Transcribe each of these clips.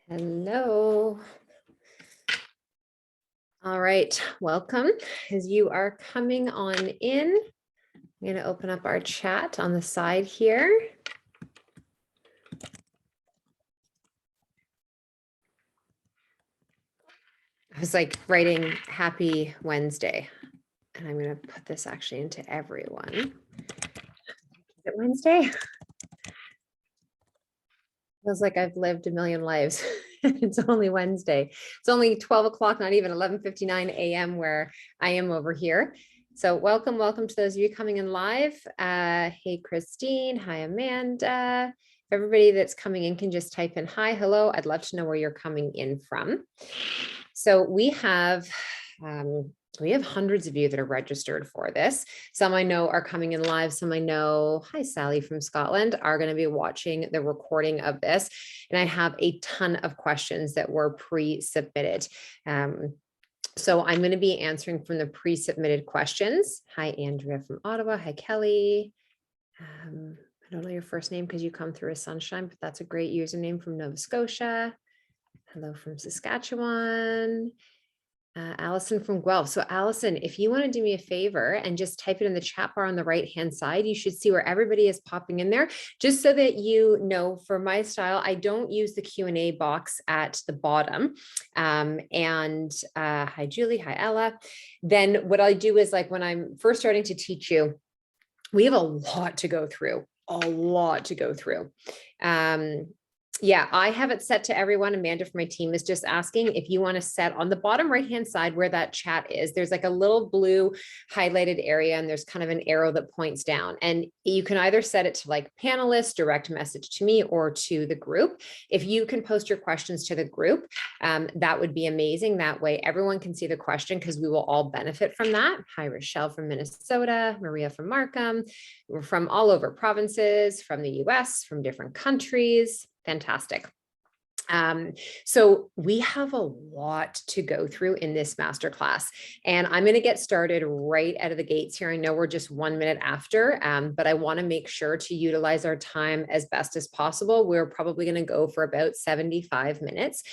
Hello. All right, welcome. As you are coming on in, I'm going to open up our chat on the side here. I was like writing happy Wednesday, and I'm going to put this actually into everyone. Is it Wednesday? Feels like I've lived a million lives. It's only Wednesday. It's only 12 o'clock, not even 11:59 a.m. where I am over here. So welcome to those of you coming in live. Hey, Christine. Hi, Amanda. If everybody that's coming in can just type in hi, hello. I'd love to know where you're coming in from. So we have hundreds of you that are registered for this. Some I know are coming in live. Some I know, hi, Sally from Scotland, are going to be watching the recording of this. And I have a ton of questions that were pre-submitted. So I'm going to be answering from the pre-submitted questions. Hi, Andrea from Ottawa. Hi, Kelly. I don't know your first name because you come through as Sunshine, but that's a great username from Nova Scotia. Hello from Saskatchewan. Allison from Guelph. So Allison, if you want to do me a favor and just type it in the chat bar on the right-hand side, you should see where everybody is popping in there, just so that you know, for my style, I don't use the Q&A box at the bottom. Hi, Julie. Hi, Ella. Then what I do is, like, when I'm first starting to teach you, we have a lot to go through, Yeah, I have it set to everyone. Amanda from my team is just asking if you want to set on the bottom right-hand side where that chat is. There's like a little blue highlighted area, and there's kind of an arrow that points down. And you can either set it to like panelists, direct message to me, or to the group. If you can post your questions to the group, that would be amazing. That way everyone can see the question, because we will all benefit from that. Hi, Rochelle from Minnesota, Maria from Markham. We're from all over provinces, from the US, from different countries. Fantastic. So we have a lot to go through in this masterclass, and I'm going to get started right out of the gates here. I know we're just 1 minute after, but I want to make sure to utilize our time as best as possible. We're probably going to go for about 75 minutes.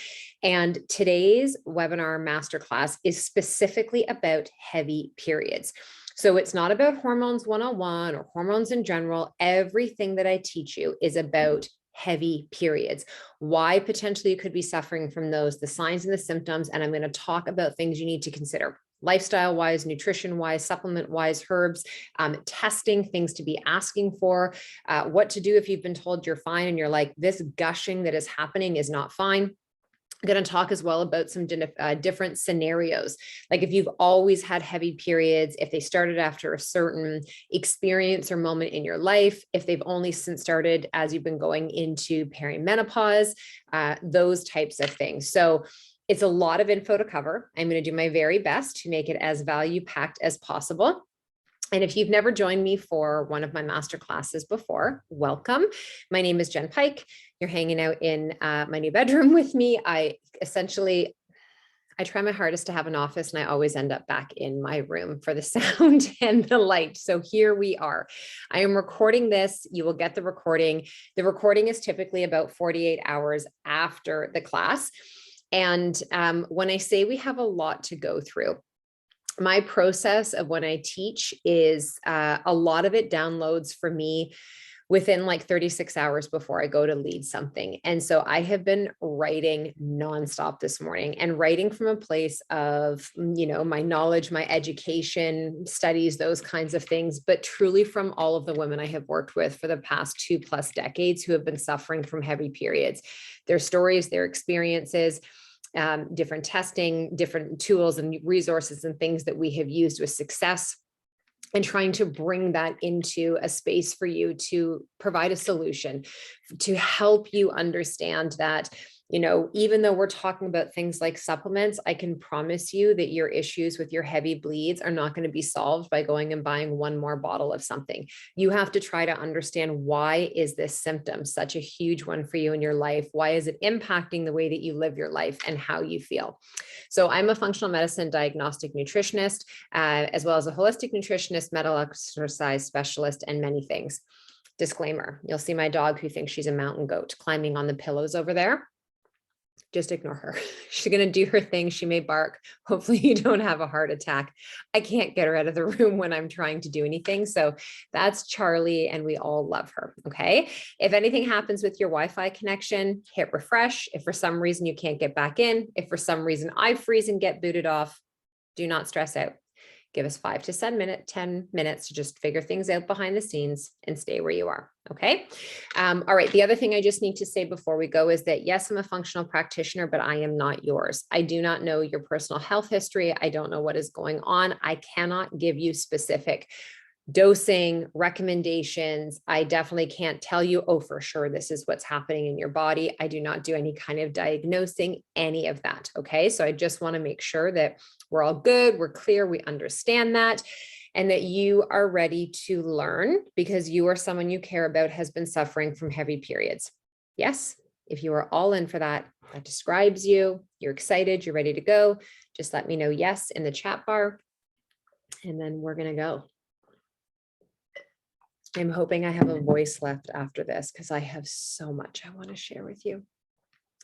And today's webinar masterclass is specifically about heavy periods. So it's not about hormones 101 or hormones in general. Everything that I teach you is about heavy periods, why potentially you could be suffering from those, the signs and the symptoms. And I'm going to talk about things you need to consider lifestyle wise, nutrition wise, supplement wise, herbs, testing, things to be asking for, what to do if you've been told you're fine and you're like, this gushing that is happening is not fine. I'm going to talk as well about some different scenarios. Like if you've always had heavy periods, if they started after a certain experience or moment in your life, if they've only since started as you've been going into perimenopause, those types of things. So it's a lot of info to cover. I'm going to do my very best to make it as value packed as possible. And if you've never joined me for one of my master classes before, welcome. My name is Jen Pike. You're hanging out in my new bedroom with me. I try my hardest to have an office, and I always end up back in my room for the sound and the light. So here we are. I am recording this. You will get the recording. The recording is typically about 48 hours after the class. And when I say we have a lot to go through, my process of when I teach is a lot of it downloads for me within like 36 hours before I go to lead something. And so I have been writing nonstop this morning, and writing from a place of, my knowledge, my education, studies, those kinds of things, but truly from all of the women I have worked with for the past 2+ decades who have been suffering from heavy periods, their stories, their experiences, different testing, different tools and resources and things that we have used with success, and trying to bring that into a space for you to provide a solution to help you understand that, even though we're talking about things like supplements, I can promise you that your issues with your heavy bleeds are not going to be solved by going and buying one more bottle of something. You have to try to understand, why is this symptom such a huge one for you in your life? Why is it impacting the way that you live your life and how you feel? So I'm a functional medicine diagnostic nutritionist, as well as a holistic nutritionist, medical exercise specialist, and many things. Disclaimer, you'll see my dog who thinks she's a mountain goat climbing on the pillows over there. Just ignore her. She's going to do her thing. She may bark. Hopefully you don't have a heart attack. I can't get her out of the room when I'm trying to do anything. So that's Charlie, and we all love her. Okay. If anything happens with your Wi-Fi connection, hit refresh. If for some reason you can't get back in, if for some reason I freeze and get booted off, do not stress out. Give us 5 to 10 minutes to just figure things out behind the scenes and stay where you are. Okay. All right. The other thing I just need to say before we go is that yes, I'm a functional practitioner, but I am not yours. I do not know your personal health history. I don't know what is going on. I cannot give you specific dosing recommendations. I definitely can't tell you, oh, for sure, this is what's happening in your body. I do not do any kind of diagnosing, any of that. Okay. So I just want to make sure that we're all good, we're clear, we understand that, and that you are ready to learn because you or someone you care about has been suffering from heavy periods. Yes. If you are all in for that, that describes you, you're excited, you're ready to go. Just let me know yes in the chat bar, and then we're going to go. I'm hoping I have a voice left after this because I have so much I want to share with you.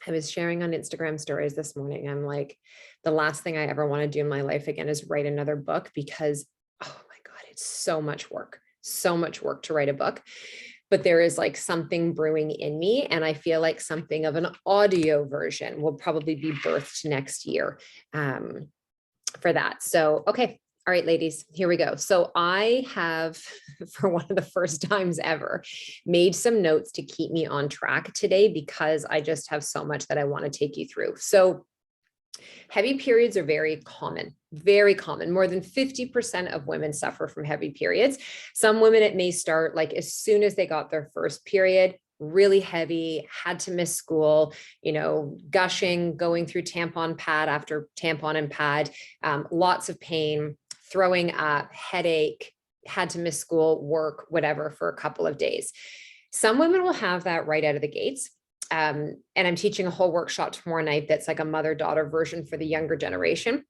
I was sharing on Instagram stories this morning. I'm like, the last thing I ever want to do in my life again is write another book because, oh my God, it's so much work to write a book. But there is like something brewing in me. And I feel like something of an audio version will probably be birthed next year for that. So, okay. All right, ladies, here we go. So I have, for one of the first times ever, made some notes to keep me on track today because I just have so much that I want to take you through. So heavy periods are very common, very common. More than 50% of women suffer from heavy periods. Some women, it may start like as soon as they got their first period, really heavy, had to miss school, gushing, going through tampon pad after tampon and pad, lots of pain, throwing up, headache, had to miss school, work, whatever, for a couple of days. Some women will have that right out of the gates. And I'm teaching a whole workshop tomorrow night that's like a mother-daughter version for the younger generation.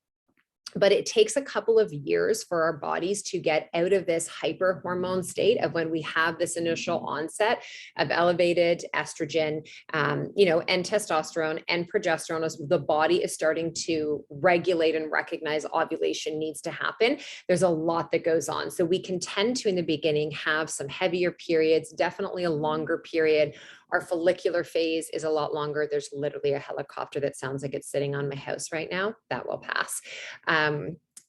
But it takes a couple of years for our bodies to get out of this hyper hormone state of when we have this initial onset of elevated estrogen, and testosterone and progesterone as the body is starting to regulate and recognize ovulation needs to happen. There's a lot that goes on. So we can tend to, in the beginning, have some heavier periods, definitely a longer period. Our follicular phase is a lot longer. There's literally a helicopter that sounds like it's sitting on my house right now. That will pass.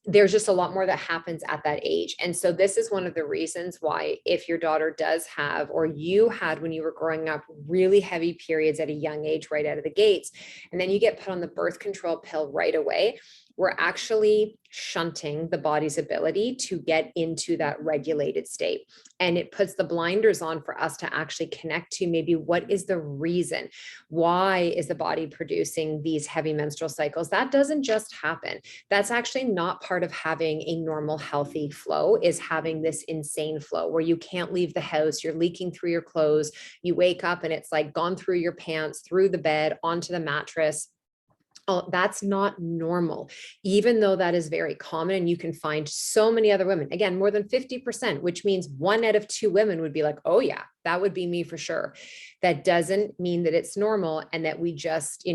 There's just a lot more that happens at that age. And so this is one of the reasons why if your daughter does have, or you had when you were growing up, really heavy periods at a young age right out of the gates, and then you get put on the birth control pill right away, we're actually shunting the body's ability to get into that regulated state. And it puts the blinders on for us to actually connect to maybe what is the reason? Why is the body producing these heavy menstrual cycles? That doesn't just happen. That's actually not part of having a normal, healthy flow, is having this insane flow where you can't leave the house, you're leaking through your clothes, you wake up and it's like gone through your pants, through the bed, onto the mattress. Oh, that's not normal, even though that is very common. And you can find so many other women, again, more than 50%, which means 1 out of 2 women would be like, oh yeah, that would be me for sure. That doesn't mean that it's normal and that we just,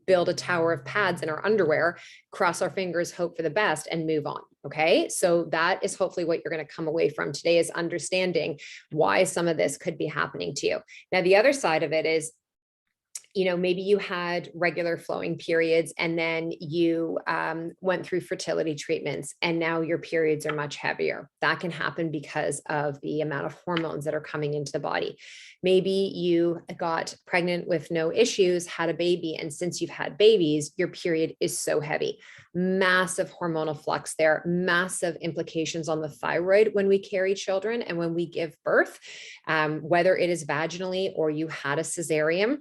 build a tower of pads in our underwear, cross our fingers, hope for the best, and move on. Okay. So that is hopefully what you're going to come away from today, is understanding why some of this could be happening to you. Now, the other side of it is, maybe you had regular flowing periods and then you went through fertility treatments and now your periods are much heavier. That can happen because of the amount of hormones that are coming into the body. Maybe you got pregnant with no issues, had a baby, and since you've had babies, your period is so heavy. Massive hormonal flux there, massive implications on the thyroid when we carry children and when we give birth, whether it is vaginally or you had a cesarean.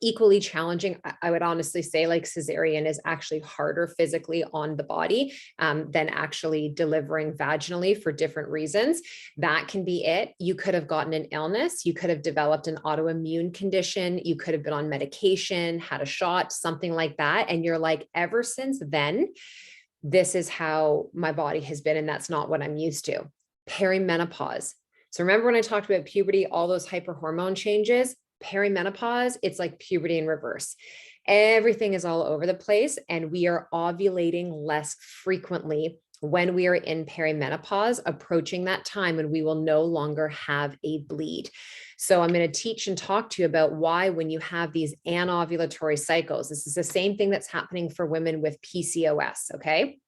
Equally challenging. I would honestly say like cesarean is actually harder physically on the body than actually delivering vaginally for different reasons. That can be it. You could have gotten an illness. You could have developed an autoimmune condition. You could have been on medication, had a shot, something like that. And you're like, ever since then, this is how my body has been. And that's not what I'm used to. Perimenopause. So remember when I talked about puberty, all those hyperhormone changes? perimenopause, it's like puberty in reverse. Everything is all over the place, and we are ovulating less frequently when we are in perimenopause, approaching that time when we will no longer have a bleed. So I'm going to teach and talk to you about why, when you have these anovulatory cycles, this is the same thing that's happening for women with PCOS, okay?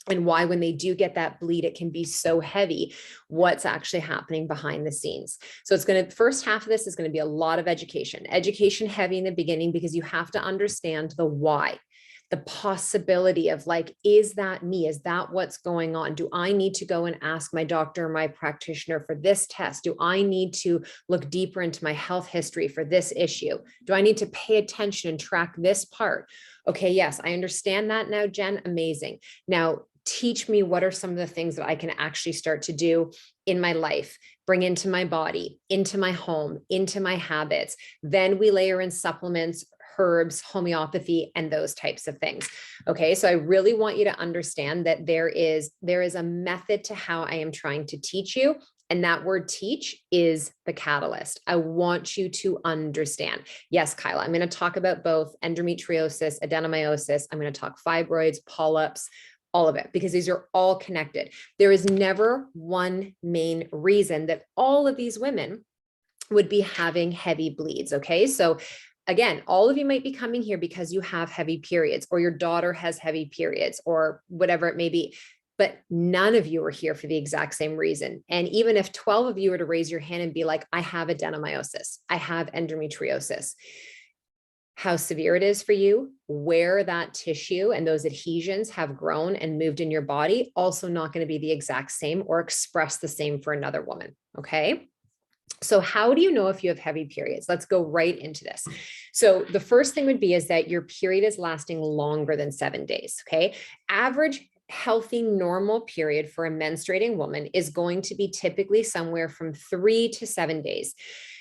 And why, when they do get that bleed, it can be so heavy, what's actually happening behind the scenes. So it's going to, first half of this is going to be a lot of education heavy in the beginning, because you have to understand the why, the possibility of like, is that me? Is that what's going on? Do I need to go and ask my doctor or my practitioner for this test? Do I need to look deeper into my health history for this issue? Do I need to pay attention and track this part? Okay, yes, I understand that now, Jen. Amazing. Now, teach me, what are some of the things that I can actually start to do in my life, bring into my body, into my home, into my habits. Then we layer in supplements, herbs, homeopathy, and those types of things. Okay, so I really want you to understand that there is a method to how I am trying to teach you. And that word teach is the catalyst. I want you to understand. Yes, Kyla, I'm going to talk about both endometriosis, adenomyosis. I'm going to talk fibroids, polyps, all of it, because these are all connected. There is never one main reason that all of these women would be having heavy bleeds. Okay. So again, all of you might be coming here because you have heavy periods, or your daughter has heavy periods, or whatever it may be. But none of you are here for the exact same reason. And even if 12 of you were to raise your hand and be like, I have adenomyosis, I have endometriosis, how severe it is for you, where that tissue and those adhesions have grown and moved in your body, also not going to be the exact same or express the same for another woman. Okay. So how do you know if you have heavy periods? Let's go right into this. So the first thing would be is that your period is lasting longer than 7 days. Okay. Average healthy normal period for a menstruating woman is going to be typically somewhere from 3 to 7 days.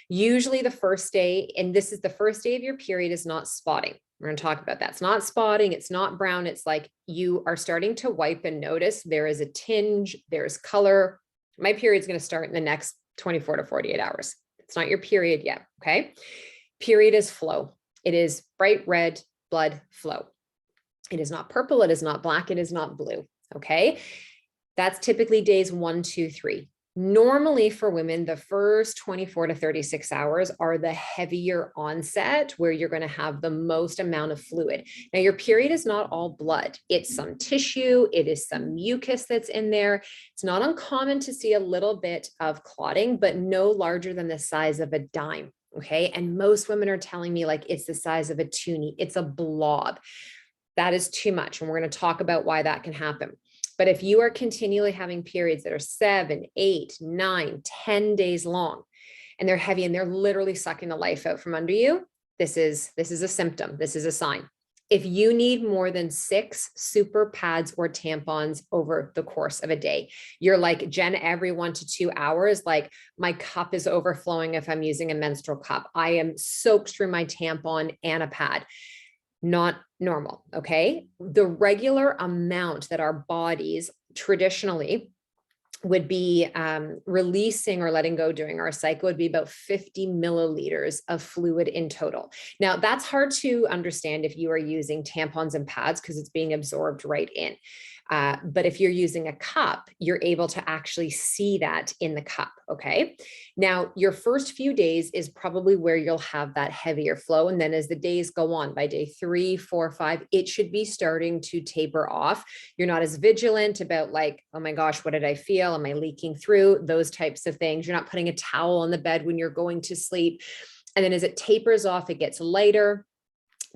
Usually the first day, and this is the first day of your period, is not spotting. We're going to talk about that. It's not spotting. It's not brown. It's like you are starting to wipe and notice there is a tinge, there's color. My period's going to start in the next 24 to 48 hours. It's not your period yet. Okay. Period is flow. It is bright red blood flow. It is not purple. It is not black. It is not blue. Okay. That's typically days 1, 2, 3. Normally for women, the first 24 to 36 hours are the heavier onset, where you're going to have the most amount of fluid. Now, your period is not all blood. It's some tissue. It is some mucus that's in there. It's not uncommon to see a little bit of clotting, but no larger than the size of a dime. Okay. And most women are telling me like it's the size of a toonie. It's a blob. That is too much. And we're going to talk about why that can happen. But if you are continually having periods that are 7, 8, 9, 10 days long, and they're heavy and they're literally sucking the life out from under you, this is a symptom. This is a sign. If you need more than 6 super pads or tampons over the course of a day, you're like, Jen, every 1 to 2 hours, like my cup is overflowing if I'm using a menstrual cup. I am soaked through my tampon and a pad. Not normal. Okay. The regular amount that our bodies traditionally would be releasing or letting go during our cycle would be about 50 milliliters of fluid in total. Now, that's hard to understand if you are using tampons and pads because it's being absorbed right in. But if you're using a cup, you're able to actually see that in the cup. Okay. Now, your first few days is probably where you'll have that heavier flow. And then as the days go on, by day 3, 4, 5, it should be starting to taper off. You're not as vigilant about like, oh my gosh, what did I feel? Am I leaking through? Those types of things. You're not putting a towel on the bed when you're going to sleep. And then as it tapers off, it gets lighter.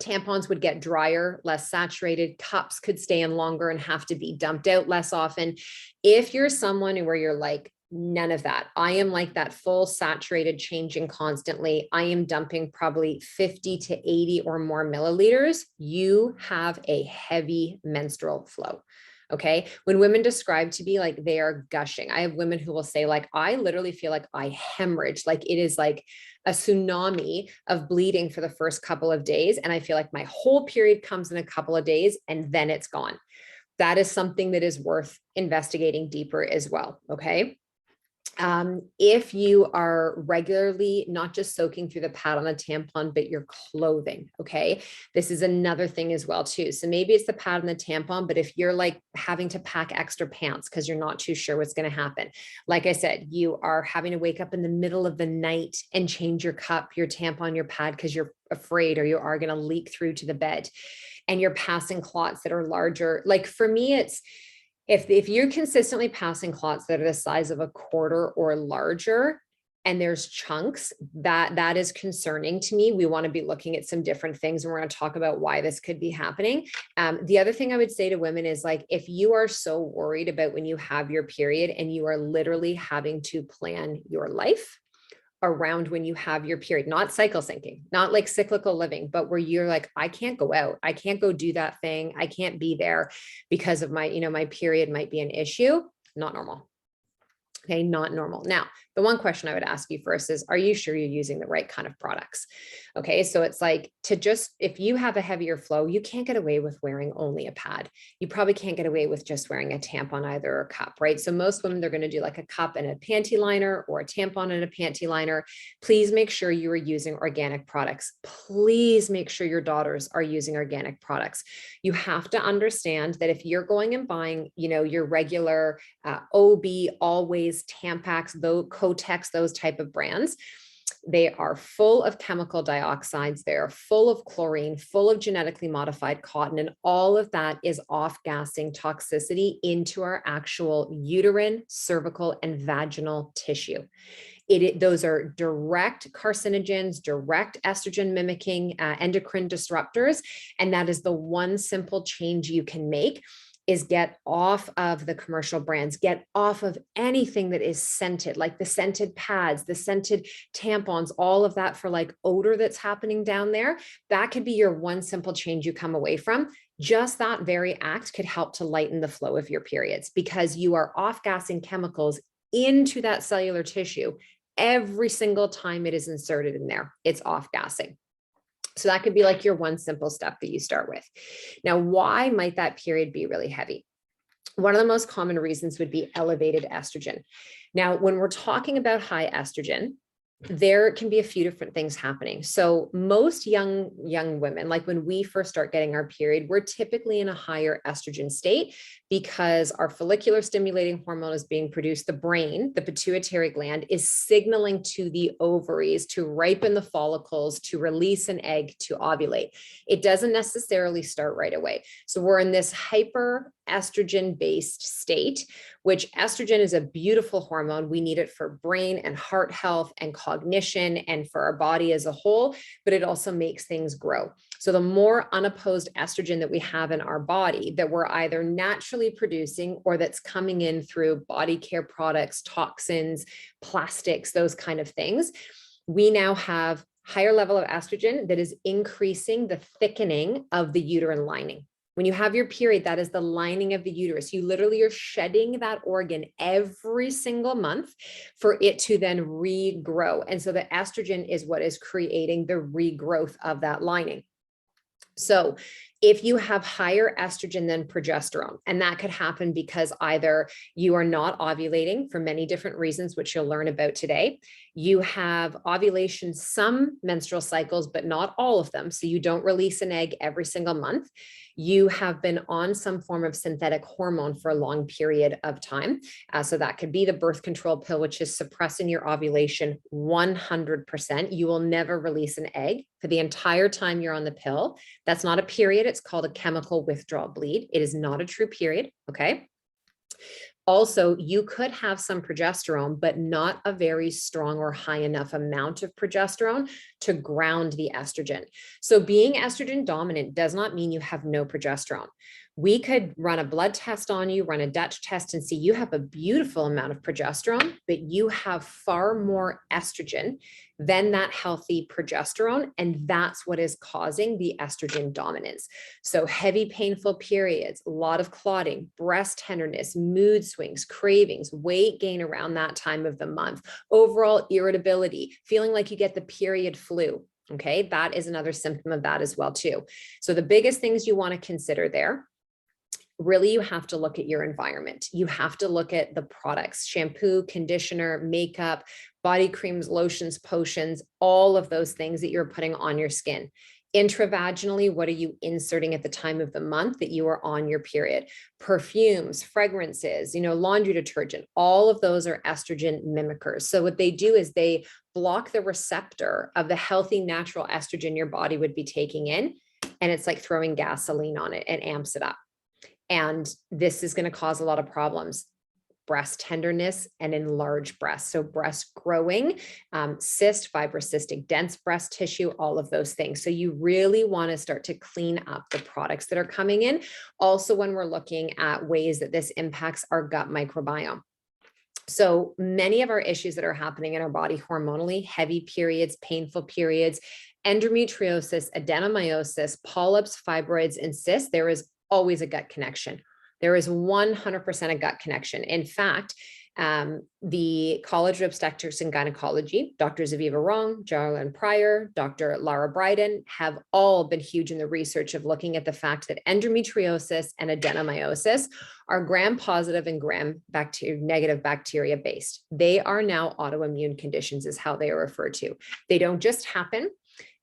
Tampons would get drier, less saturated. Cups could stay in longer and have to be dumped out less often. If you're someone where you're like, none of that, I am like that full saturated, changing constantly, I am dumping probably 50 to 80 or more milliliters, you have a heavy menstrual flow. Okay. When women describe to be like they are gushing, I have women who will say like, I literally feel like I hemorrhage, like it is like a tsunami of bleeding for the first couple of days. And I feel like my whole period comes in a couple of days and then it's gone. That is something that is worth investigating deeper as well. Okay. If you are regularly not just soaking through the pad on a tampon, but your clothing, okay? This is another thing as well too. So maybe it's the pad and the tampon, but if you're like having to pack extra pants because you're not too sure what's going to happen, like I said, you are having to wake up in the middle of the night and change your cup, your tampon, your pad because you're afraid or you are going to leak through to the bed, and you're passing clots that are larger. Like for me, it's if you're consistently passing clots that are the size of a quarter or larger, and there's chunks, that is concerning to me. We want to be looking at some different things, and we're going to talk about why this could be happening. The other thing I would say to women is, like, if you are so worried about when you have your period and you are literally having to plan your life around when you have your period, not cycle syncing, not like cyclical living, but where you're like, I can't go out, I can't go do that thing, I can't be there because of my, my period might be an issue, not normal. Okay, not normal. Now, the one question I would ask you first is, are you sure you're using the right kind of products? Okay, so it's like, to just, if you have a heavier flow, you can't get away with wearing only a pad. You probably can't get away with just wearing a tampon either, or a cup, right? So most women, they're going to do like a cup and a panty liner, or a tampon and a panty liner. Please make sure you are using organic products. Please make sure your daughters are using organic products. You have to understand that if you're going and buying, your regular OB, Always, Tampax, those Kotex, those type of brands, they are full of chemical dioxides. They're full of chlorine, full of genetically modified cotton, and all of that is off-gassing toxicity into our actual uterine, cervical, and vaginal tissue. Those are direct carcinogens, direct estrogen mimicking endocrine disruptors. And that is the one simple change you can make, is get off of the commercial brands, get off of anything that is scented, like the scented pads, the scented tampons, all of that for like odor that's happening down there. That could be your one simple change you come away from. Just that very act could help to lighten the flow of your periods, because you are off-gassing chemicals into that cellular tissue every single time it is inserted in there. It's off-gassing. So that could be like your one simple step that you start with. Now, why might that period be really heavy? One of the most common reasons would be elevated estrogen. Now, when we're talking about high estrogen, there can be a few different things happening. So most young women, like when we first start getting our period, we're typically in a higher estrogen state because our follicular stimulating hormone is being produced. The brain, the pituitary gland, is signaling to the ovaries to ripen the follicles, to release an egg, to ovulate. It doesn't necessarily start right away. So we're in this hyper estrogen based state, which estrogen is a beautiful hormone. We need it for brain and heart health and cognition and for our body as a whole, but it also makes things grow. So the more unopposed estrogen that we have in our body, that we're either naturally producing or that's coming in through body care products, toxins, plastics, those kind of things, we now have higher level of estrogen that is increasing the thickening of the uterine lining. When you have your period, that is the lining of the uterus. You literally are shedding that organ every single month for it to then regrow. And so the estrogen is what is creating the regrowth of that lining. So if you have higher estrogen than progesterone, and that could happen because either you are not ovulating for many different reasons, which you'll learn about today, you have ovulation some menstrual cycles, but not all of them. So you don't release an egg every single month. You have been on some form of synthetic hormone for a long period of time. So that could be the birth control pill, which is suppressing your ovulation 100%. You will never release an egg for the entire time you're on the pill. That's not a period. It's called a chemical withdrawal bleed. It is not a true period. Okay. Also, you could have some progesterone, but not a very strong or high enough amount of progesterone to ground the estrogen. So being estrogen dominant does not mean you have no progesterone. We could run a blood test on you, run a Dutch test, and see you have a beautiful amount of progesterone, but you have far more estrogen than that healthy progesterone. And that's what is causing the estrogen dominance. So heavy, painful periods, a lot of clotting, breast tenderness, mood swings, cravings, weight gain around that time of the month, overall irritability, feeling like you get the period flu. Okay, that is another symptom of that as well too. So the biggest things you want to consider there really you have to look at your environment. You have to look at the products, shampoo, conditioner, makeup, body creams, lotions, potions, all of those things that you're putting on your skin. Intravaginally, what are you inserting at the time of the month that you are on your period? Perfumes, fragrances, laundry detergent, all of those are estrogen mimickers. So what they do is they block the receptor of the healthy natural estrogen your body would be taking in. And it's like throwing gasoline on it and amps it up. And this is going to cause a lot of problems. Breast tenderness and enlarged breasts. So breast growing, cyst, fibrocystic, dense breast tissue, all of those things. So you really want to start to clean up the products that are coming in. Also, when we're looking at ways that this impacts our gut microbiome. So many of our issues that are happening in our body hormonally, heavy periods, painful periods, endometriosis, adenomyosis, polyps, fibroids, and cysts, there is always a gut connection. There is 100% a gut connection. In fact, the College of Obstetrics and Gynecology, Drs. Aviva Wrong, Jarlyn Pryor, Dr. Lara Bryden, have all been huge in the research of looking at the fact that endometriosis and adenomyosis are gram-positive and gram-negative bacteria based. They are now autoimmune conditions is how they are referred to. They don't just happen.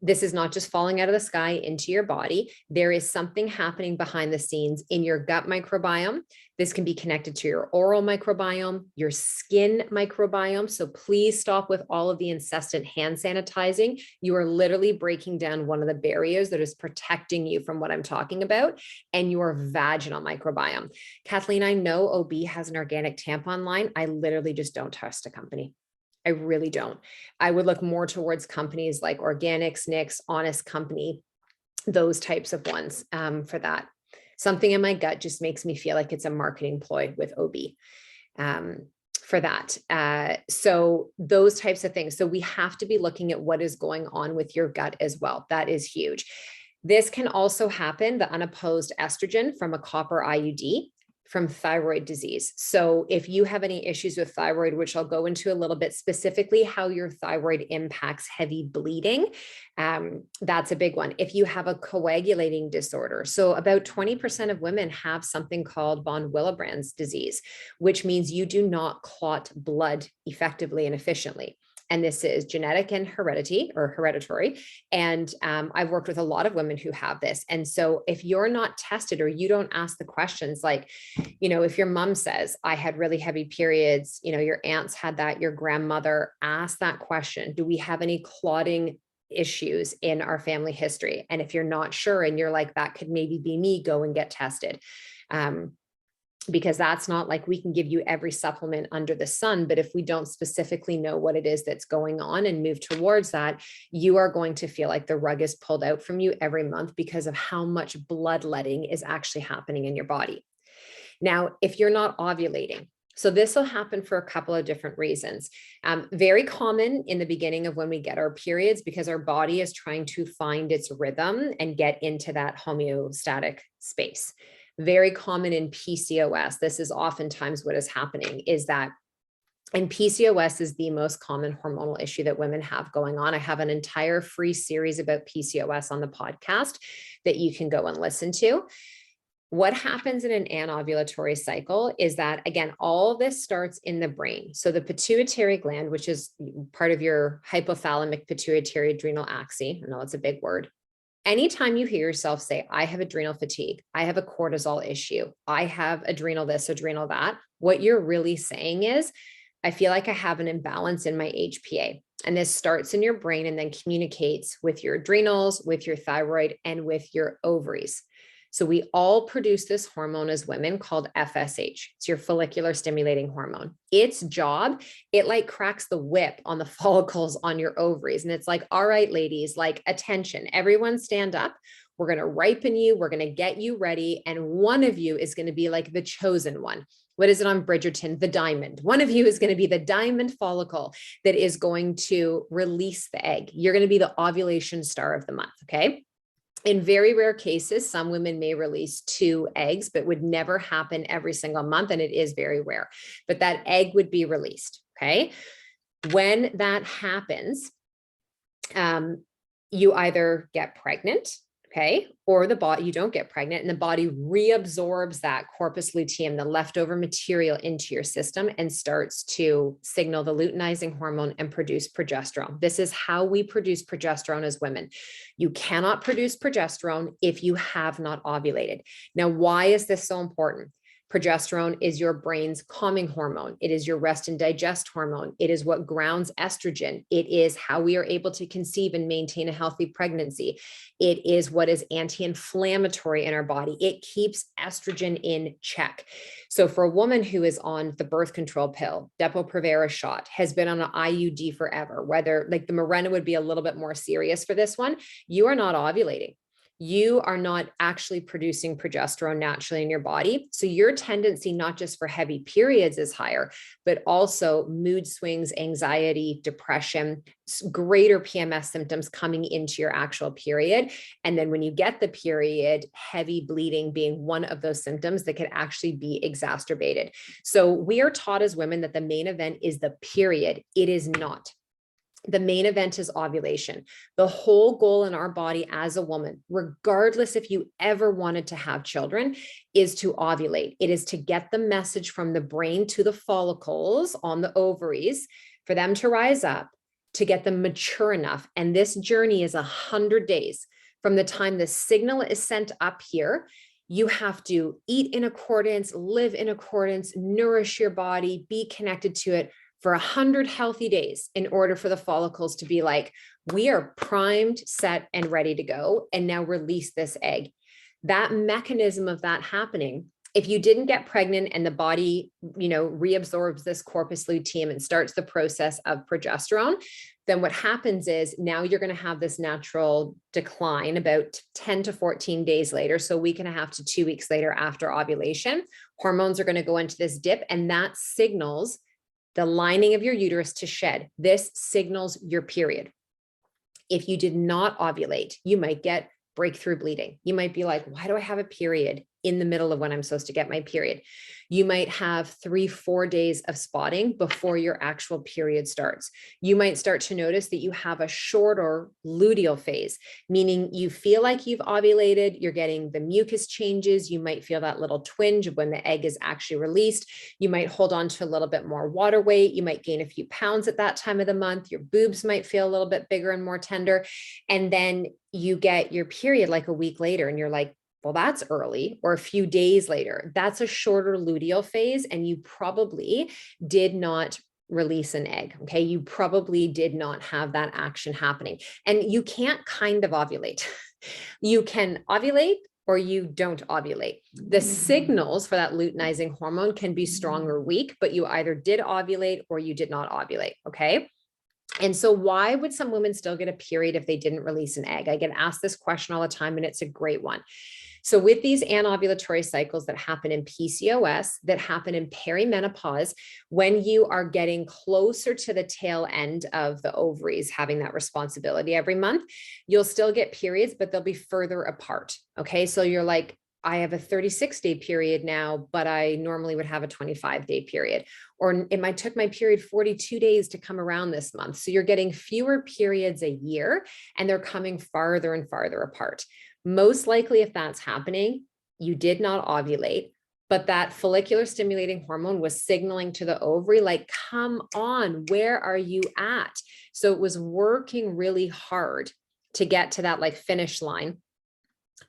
This is not just falling out of the sky into your body. There is something happening behind the scenes in your gut microbiome. This can be connected to your oral microbiome, your skin microbiome. So please stop with all of the incessant hand sanitizing. You are literally breaking down one of the barriers that is protecting you from what I'm talking about, and your vaginal microbiome. Kathleen, I know OB has an organic tampon line. I literally just don't trust a company. I really don't. I would look more towards companies like Organics, Nix, Honest Company, those types of ones for that. Something in my gut just makes me feel like it's a marketing ploy with OB for that. So those types of things. So we have to be looking at what is going on with your gut as well. That is huge. This can also happen, the unopposed estrogen from a copper IUD, from thyroid disease. So if you have any issues with thyroid, which I'll go into a little bit, specifically how your thyroid impacts heavy bleeding, that's a big one. If you have a coagulating disorder, so about 20% of women have something called von Willebrand's disease, which means you do not clot blood effectively and efficiently. And this is genetic and hereditary. And I've worked with a lot of women who have this. And so if you're not tested or you don't ask the questions, like, if your mom says, I had really heavy periods, your aunts had that, your grandmother, ask that question. Do we have any clotting issues in our family history? And if you're not sure and you're like, that could maybe be me, go and get tested. Because that's not like we can give you every supplement under the sun, but if we don't specifically know what it is that's going on and move towards that, you are going to feel like the rug is pulled out from you every month because of how much bloodletting is actually happening in your body. Now, if you're not ovulating, so this will happen for a couple of different reasons. Very common in the beginning of when we get our periods, because our body is trying to find its rhythm and get into that homeostatic space. Very common in PCOS. This is oftentimes what is happening is that, and PCOS is the most common hormonal issue that women have going on. I have an entire free series about PCOS on the podcast that you can go and listen to. What happens in an anovulatory cycle is that, again, all this starts in the brain. So the pituitary gland, which is part of your hypothalamic pituitary adrenal axis, I know it's a big word. Anytime you hear yourself say, I have adrenal fatigue, I have a cortisol issue, I have adrenal this, adrenal that, what you're really saying is, I feel like I have an imbalance in my HPA. And this starts in your brain and then communicates with your adrenals, with your thyroid, and with your ovaries. So we all produce this hormone as women called FSH. It's your follicular stimulating hormone. Its job, it like cracks the whip on the follicles on your ovaries. And it's like, all right, ladies, like attention, everyone stand up. We're going to ripen you. We're going to get you ready. And one of you is going to be like the chosen one. What is it on Bridgerton? The diamond. One of you is going to be the diamond follicle that is going to release the egg. You're going to be the ovulation star of the month. Okay. In very rare cases, some women may release 2 eggs, but would never happen every single month. And it is very rare, but that egg would be released. Okay. When that happens, you either get pregnant Okay. Or the body, you don't get pregnant and the body reabsorbs that corpus luteum, the leftover material, into your system and starts to signal the luteinizing hormone and produce progesterone. This is how we produce progesterone as women. You cannot produce progesterone if you have not ovulated. Now, why is this so important? Progesterone is your brain's calming hormone. It is your rest and digest hormone. It is what grounds estrogen. It is how we are able to conceive and maintain a healthy pregnancy. It is what is anti-inflammatory in our body. It keeps estrogen in check. So for a woman who is on the birth control pill, Depo-Provera shot, has been on an IUD forever, whether like the Mirena would be a little bit more serious for this one, you are not ovulating. You are not actually producing progesterone naturally in your body. So your tendency, not just for heavy periods, is higher, but also mood swings, anxiety, depression, greater PMS symptoms coming into your actual period. And then when you get the period, heavy bleeding being one of those symptoms that could actually be exacerbated. So we are taught as women that the main event is the period. It is not. The main event is ovulation. The whole goal in our body as a woman, regardless if you ever wanted to have children, is to ovulate. It is to get the message from the brain to the follicles on the ovaries for them to rise up, to get them mature enough. And this journey is 100 days from the time the signal is sent up here. You have to eat in accordance, live in accordance, nourish your body, be connected to it for 100 healthy days in order for the follicles to be like, we are primed, set, and ready to go. And now release this egg. That mechanism of that happening, if you didn't get pregnant and the body, reabsorbs this corpus luteum and starts the process of progesterone, then what happens is now you're going to have this natural decline about 10 to 14 days later. So a week and a half to 2 weeks later after ovulation, hormones are going to go into this dip, and that signals the lining of your uterus to shed. This signals your period. If you did not ovulate, you might get breakthrough bleeding. You might be like, why do I have a period in the middle of when I'm supposed to get my period? You might have 3-4 days of spotting before your actual period starts. You might start to notice that you have a shorter luteal phase, meaning you feel like you've ovulated, you're getting the mucus changes. You might feel that little twinge of when the egg is actually released. You might hold on to a little bit more water weight. You might gain a few pounds at that time of the month. Your boobs might feel a little bit bigger and more tender. And then you get your period like a week later and you're like, well, that's early, or a few days later. That's a shorter luteal phase, and you probably did not release an egg. Okay. You probably did not have that action happening. And you can't kind of ovulate. You can ovulate or you don't ovulate. The signals for that luteinizing hormone can be strong or weak, but you either did ovulate or you did not ovulate. Okay. And so why would some women still get a period if they didn't release an egg? I get asked this question all the time, and it's a great one. So with these anovulatory cycles that happen in PCOS, that happen in perimenopause, when you are getting closer to the tail end of the ovaries having that responsibility every month, you'll still get periods, but they'll be further apart. Okay. So you're like, I have a 36-day period now, but I normally would have a 25-day period. Or it might took my period 42 days to come around this month. So you're getting fewer periods a year, and they're coming farther and farther apart. Most likely, if that's happening, you did not ovulate, but that follicular stimulating hormone was signaling to the ovary, like, come on, where are you at? So it was working really hard to get to that like finish line.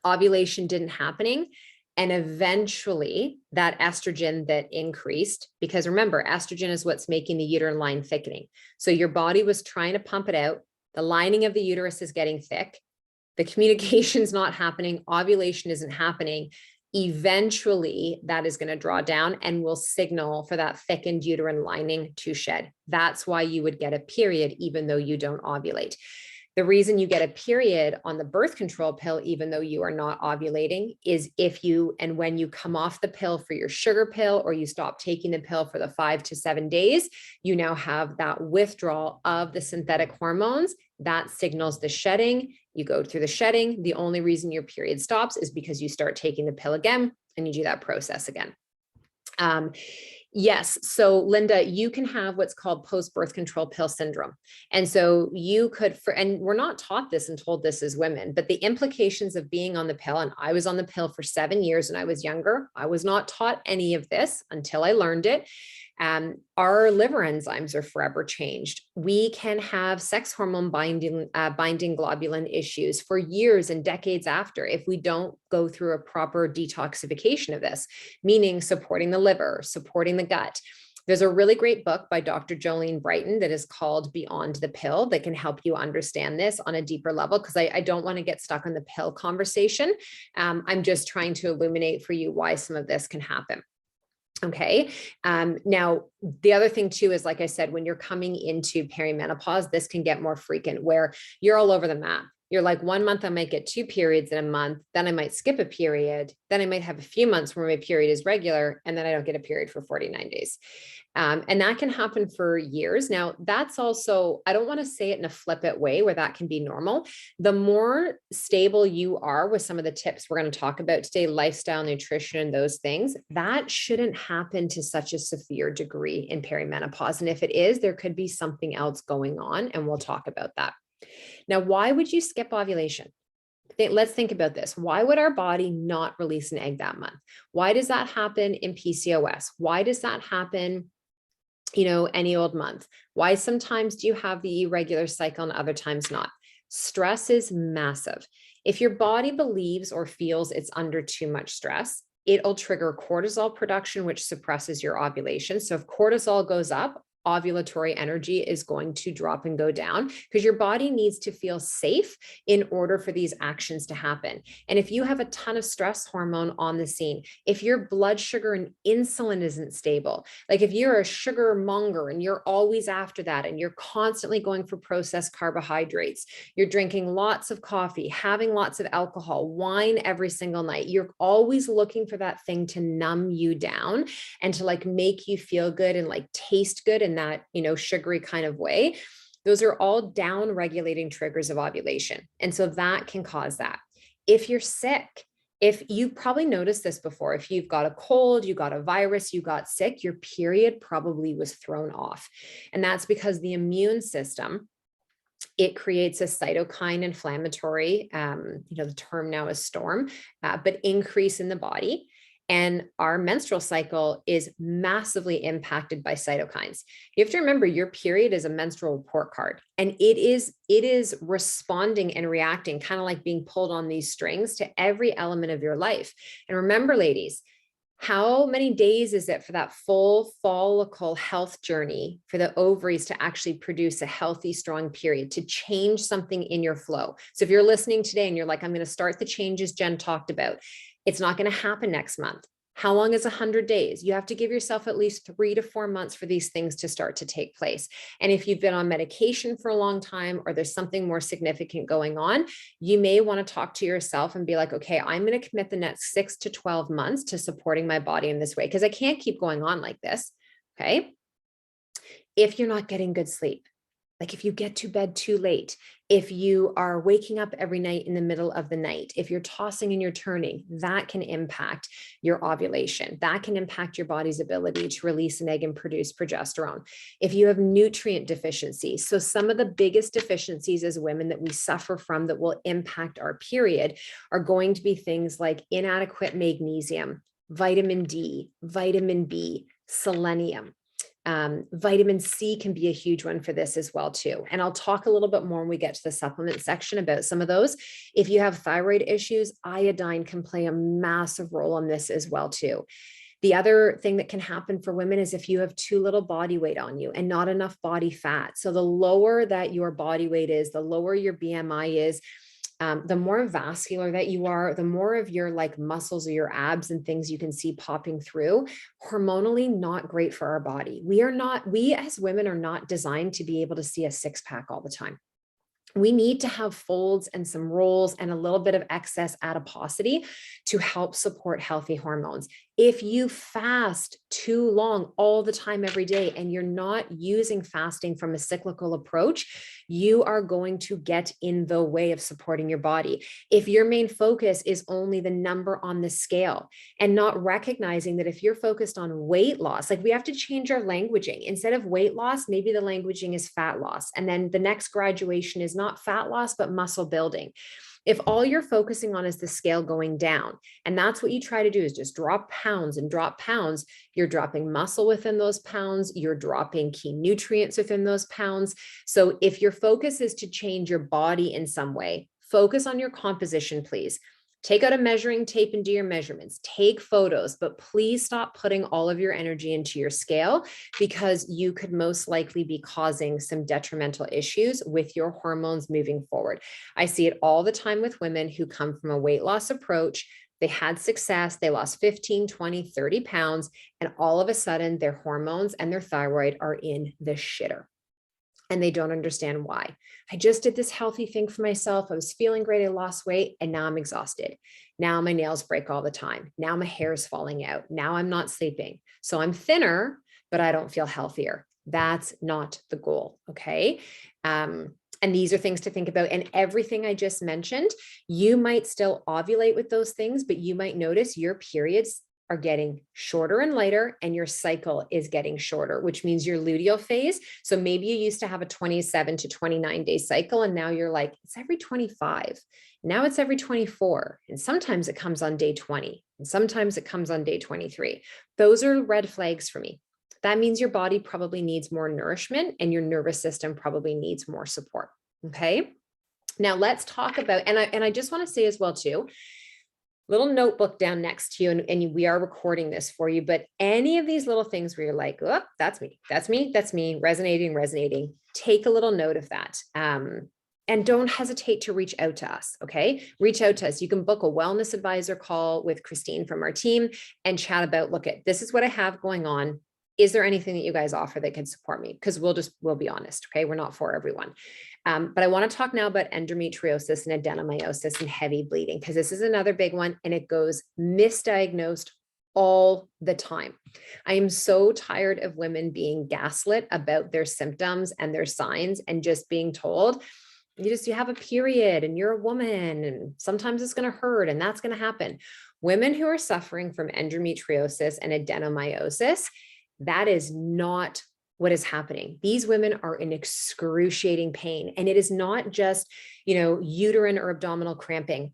Ovulation didn't happening. And eventually that estrogen that increased, because remember, estrogen is what's making the uterine line thickening. So your body was trying to pump it out. The lining of the uterus is getting thick. The communication's not happening. Ovulation isn't happening. Eventually that is going to draw down and will signal for that thickened uterine lining to shed. That's why you would get a period, even though you don't ovulate. The reason you get a period on the birth control pill, even though you are not ovulating, is if you and when you come off the pill for your sugar pill, or you stop taking the pill for the 5 to 7 days, you now have that withdrawal of the synthetic hormones. That signals the shedding. You go through the shedding. The only reason your period stops is because you start taking the pill again and you do that process again. Yes. So, Linda, you can have what's called post-birth control pill syndrome. And so you could, and we're not taught this and told this as women, but the implications of being on the pill, and I was on the pill for 7 years when I was younger. I was not taught any of this until I learned it. Our liver enzymes are forever changed. We can have sex hormone binding globulin issues for years and decades after if we don't go through a proper detoxification of this, meaning supporting the liver, supporting the gut. There's a really great book by Dr. Jolene Brighton that is called Beyond the Pill that can help you understand this on a deeper level, because I don't want to get stuck on the pill conversation. I'm just trying to illuminate for you why some of this can happen. Okay. Now, the other thing too is, like I said, when you're coming into perimenopause, this can get more frequent where you're all over the map. You're like, 1 month I might get 2 periods in a month, then I might skip a period, then I might have a few months where my period is regular, and then I don't get a period for 49 days. And that can happen for years. Now, that's also, I don't want to say it in a flippant way where that can be normal. The more stable you are with some of the tips we're going to talk about today, lifestyle, nutrition, and those things, that shouldn't happen to such a severe degree in perimenopause. And if it is, there could be something else going on, and we'll talk about that. Now, why would you skip ovulation? Let's think about this. Why would our body not release an egg that month? Why does that happen in PCOS? Why does that happen, any old month? Why sometimes do you have the irregular cycle and other times not? Stress is massive. If your body believes or feels it's under too much stress, it'll trigger cortisol production, which suppresses your ovulation. So if cortisol goes up, ovulatory energy is going to drop and go down, because your body needs to feel safe in order for these actions to happen. And if you have a ton of stress hormone on the scene, if your blood sugar and insulin isn't stable, like if you're a sugar monger and you're always after that and you're constantly going for processed carbohydrates, you're drinking lots of coffee, having lots of alcohol, wine every single night, you're always looking for that thing to numb you down and to like make you feel good and like taste good in that, sugary kind of way. Those are all down regulating triggers of ovulation. And so that can cause that. If you're sick, if you probably noticed this before, if you've got a cold, you got a virus, you got sick, your period probably was thrown off. And that's because the immune system, it creates a cytokine inflammatory, the term now is storm, but increase in the body. And our menstrual cycle is massively impacted by cytokines. You have to remember your period is a menstrual report card, and it is responding and reacting, kind of like being pulled on these strings to every element of your life. And remember, ladies, how many days is it for that full follicle health journey for the ovaries to actually produce a healthy, strong period, to change something in your flow? So if you're listening today and you're like, I'm going to start the changes Jen talked about, it's not going to happen next month. How long is 100 days? You have to give yourself at least 3 to 4 months for these things to start to take place. And if you've been on medication for a long time, or there's something more significant going on, you may want to talk to yourself and be like, okay, I'm going to commit the next 6 to 12 months to supporting my body in this way, because I can't keep going on like this. Okay. If you're not getting good sleep, like if you get to bed too late, if you are waking up every night in the middle of the night, if you're tossing and you're turning, that can impact your ovulation. That can impact your body's ability to release an egg and produce progesterone. If you have nutrient deficiencies, so some of the biggest deficiencies as women that we suffer from that will impact our period are going to be things like inadequate magnesium, vitamin D, vitamin B, selenium. Vitamin C can be a huge one for this as well too. And I'll talk a little bit more when we get to the supplement section about some of those. If you have thyroid issues, iodine can play a massive role on this as well too. The other thing that can happen for women is if you have too little body weight on you and not enough body fat. So the lower that your body weight is, the lower your BMI is, the more vascular that you are, the more of your like muscles or your abs and things you can see popping through. Hormonally, not great for our body. We as women are not designed to be able to see a 6-pack all the time. We need to have folds and some rolls and a little bit of excess adiposity to help support healthy hormones. If you fast too long all the time every day and you're not using fasting from a cyclical approach, you are going to get in the way of supporting your body. If your main focus is only the number on the scale and not recognizing that if you're focused on weight loss, like we have to change our languaging. Instead of weight loss, maybe the languaging is fat loss. And then the next graduation is not fat loss, but muscle building. If all you're focusing on is the scale going down, and that's what you try to do is just drop pounds and drop pounds, you're dropping muscle within those pounds, you're dropping key nutrients within those pounds. So if your focus is to change your body in some way, focus on your composition, please. Take out a measuring tape and do your measurements. Take photos, but please stop putting all of your energy into your scale because you could most likely be causing some detrimental issues with your hormones moving forward. I see it all the time with women who come from a weight loss approach. They had success, they lost 15, 20, 30 pounds, and all of a sudden their hormones and their thyroid are in the shitter. And they don't understand why. I just did this healthy thing for myself. I was feeling great. I lost weight and now I'm exhausted. Now my nails break all the time. Now my hair is falling out. Now I'm not sleeping. So I'm thinner, but I don't feel healthier. That's not the goal. Okay. And these are things to think about. And everything I just mentioned, you might still ovulate with those things, but you might notice your periods are getting shorter and lighter and your cycle is getting shorter, which means your luteal phase. So maybe you used to have a 27 to 29 day cycle and now you're like, it's every 25. Now it's every 24. And sometimes it comes on day 20 and sometimes it comes on day 23. Those are red flags for me. That means your body probably needs more nourishment and your nervous system probably needs more support. Okay. Now let's talk about, and I just want to say as well too, little notebook down next to you, and we are recording this for you, but any of these little things where you're like, oh, that's me, resonating, take a little note of that. And don't hesitate to reach out to us, okay? Reach out to us. You can book a wellness advisor call with Christine from our team and chat about, look at, this is what I have going on. Is there anything that you guys offer that can support me? Because we'll be honest, okay? We're not for everyone. But I want to talk now about endometriosis and adenomyosis and heavy bleeding, because this is another big one and it goes misdiagnosed all the time. I am so tired of women being gaslit about their symptoms and their signs and just being told, you have a period and you're a woman and sometimes it's going to hurt and that's going to happen. Women who are suffering from endometriosis and adenomyosis, that is not what is happening. These women are in excruciating pain. And it is not just, uterine or abdominal cramping.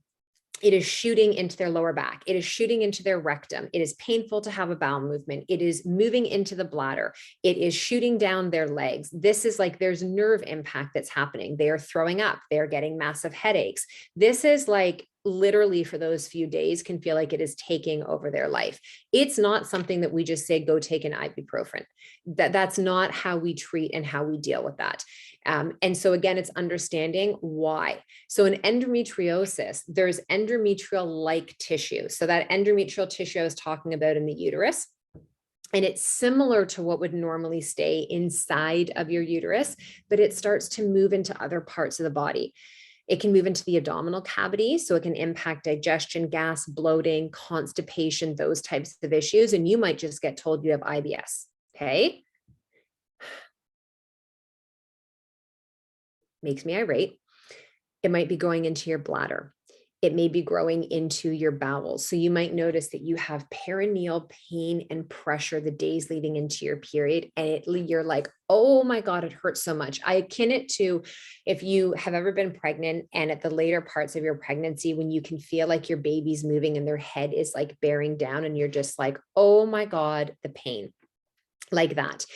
It is shooting into their lower back. It is shooting into their rectum. It is painful to have a bowel movement. It is moving into the bladder. It is shooting down their legs. This is like, there's nerve impact that's happening. They are throwing up. They're getting massive headaches. This is like, literally for those few days can feel like it is taking over their life. It's not something that we just say, go take an ibuprofen. That's not how we treat and how we deal with that. And so again, it's understanding why. So in endometriosis, there's endometrial-like tissue. So that endometrial tissue I was talking about in the uterus, and it's similar to what would normally stay inside of your uterus, but it starts to move into other parts of the body. It can move into the abdominal cavity, so it can impact digestion, gas, bloating, constipation, those types of issues. And you might just get told you have IBS, okay? Makes me irate. It might be going into your bladder. It may be growing into your bowels. So you might notice that you have perineal pain and pressure the days leading into your period. And you're like, oh my God, it hurts so much. I akin it to if you have ever been pregnant and at the later parts of your pregnancy, when you can feel like your baby's moving and their head is like bearing down and you're just like, oh my God, the pain. Like that.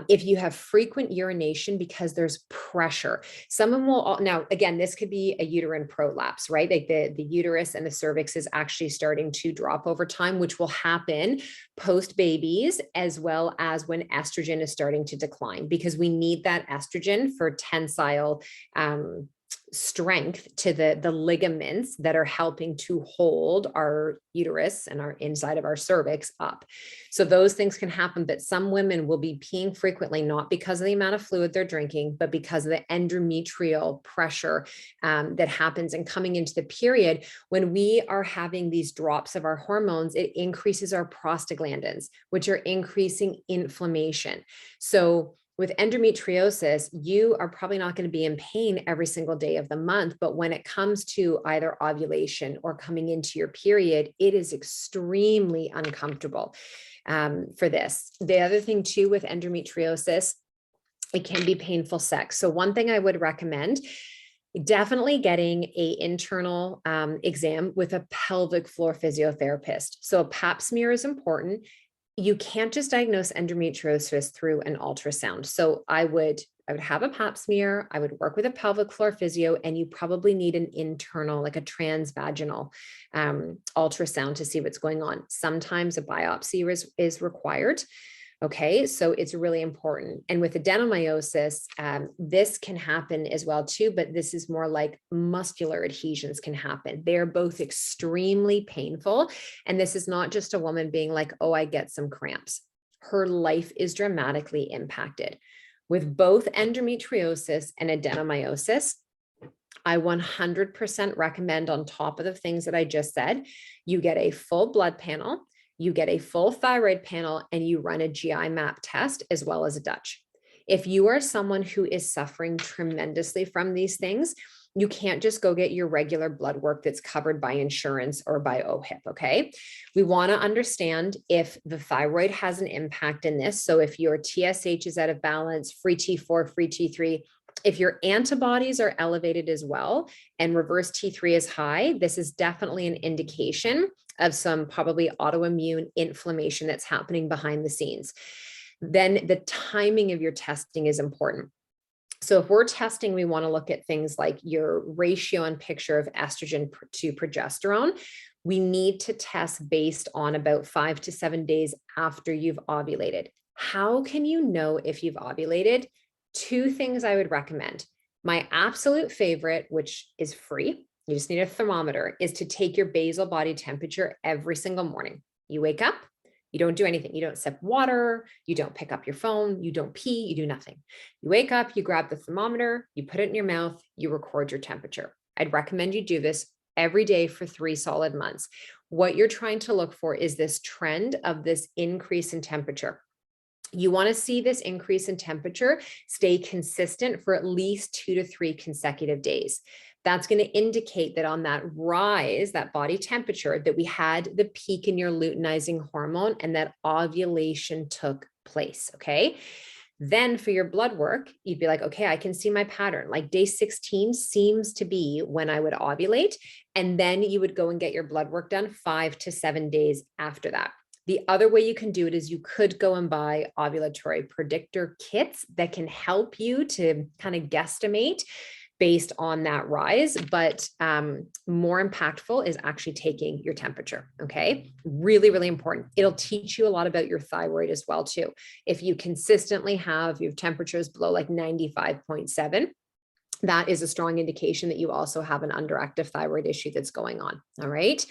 If you have frequent urination because there's pressure, someone will, now again, this could be a uterine prolapse, right? Like the uterus and the cervix is actually starting to drop over time, which will happen post babies, as well as when estrogen is starting to decline, because we need that estrogen for tensile, strength to the ligaments that are helping to hold our uterus and our inside of our cervix up. So those things can happen, but some women will be peeing frequently, not because of the amount of fluid they're drinking, but because of the endometrial pressure that happens. And coming into the period, when we are having these drops of our hormones, it increases our prostaglandins, which are increasing inflammation. So with endometriosis, you are probably not going to be in pain every single day of the month, but when it comes to either ovulation or coming into your period, it is extremely uncomfortable for this. The other thing too with endometriosis, it can be painful sex. So one thing I would recommend, definitely getting an internal exam with a pelvic floor physiotherapist. So a pap smear is important. You can't just diagnose endometriosis through an ultrasound. So I would have a pap smear, I would work with a pelvic floor physio, and you probably need an internal, like a transvaginal ultrasound to see what's going on. Sometimes a biopsy is required. Okay, so it's really important. And with adenomyosis, this can happen as well too, but this is more like muscular adhesions can happen. They're both extremely painful. And this is not just a woman being like, oh, I get some cramps. Her life is dramatically impacted. With both endometriosis and adenomyosis, I 100% recommend, on top of the things that I just said, you get a full blood panel, you get a full thyroid panel, and you run a GI map test as well as a Dutch. If you are someone who is suffering tremendously from these things, you can't just go get your regular blood work that's covered by insurance or by OHIP, okay? We want to understand if the thyroid has an impact in this. So if your TSH is out of balance, free T4, free T3, if your antibodies are elevated as well and reverse T3 is high, this is definitely an indication of some probably autoimmune inflammation that's happening behind the scenes. Then the timing of your testing is important. So if we're testing, we want to look at things like your ratio and picture of estrogen to progesterone. We need to test based on about 5 to 7 days after you've ovulated. How can you know if you've ovulated? 2 things I would recommend. My absolute favorite, which is free, you just need a thermometer, is to take your basal body temperature every single morning. You wake up, you don't do anything. You don't sip water, you don't pick up your phone, you don't pee, you do nothing. You wake up, you grab the thermometer, you put it in your mouth, you record your temperature. I'd recommend you do this every day for 3 solid months. What you're trying to look for is this trend of this increase in temperature. You want to see this increase in temperature stay consistent for at least 2 to 3 consecutive days. That's going to indicate that on that rise, that body temperature, that we had the peak in your luteinizing hormone and that ovulation took place. Okay. Then for your blood work, you'd be like, okay, I can see my pattern. Like day 16 seems to be when I would ovulate. And then you would go and get your blood work done 5 to 7 days after that. The other way you can do it is you could go and buy ovulatory predictor kits that can help you to kind of guesstimate based on that rise, but more impactful is actually taking your temperature, okay? Really, really important. It'll teach you a lot about your thyroid as well too. If you consistently have your temperatures below like 95.7, that is a strong indication that you also have an underactive thyroid issue that's going on, all right?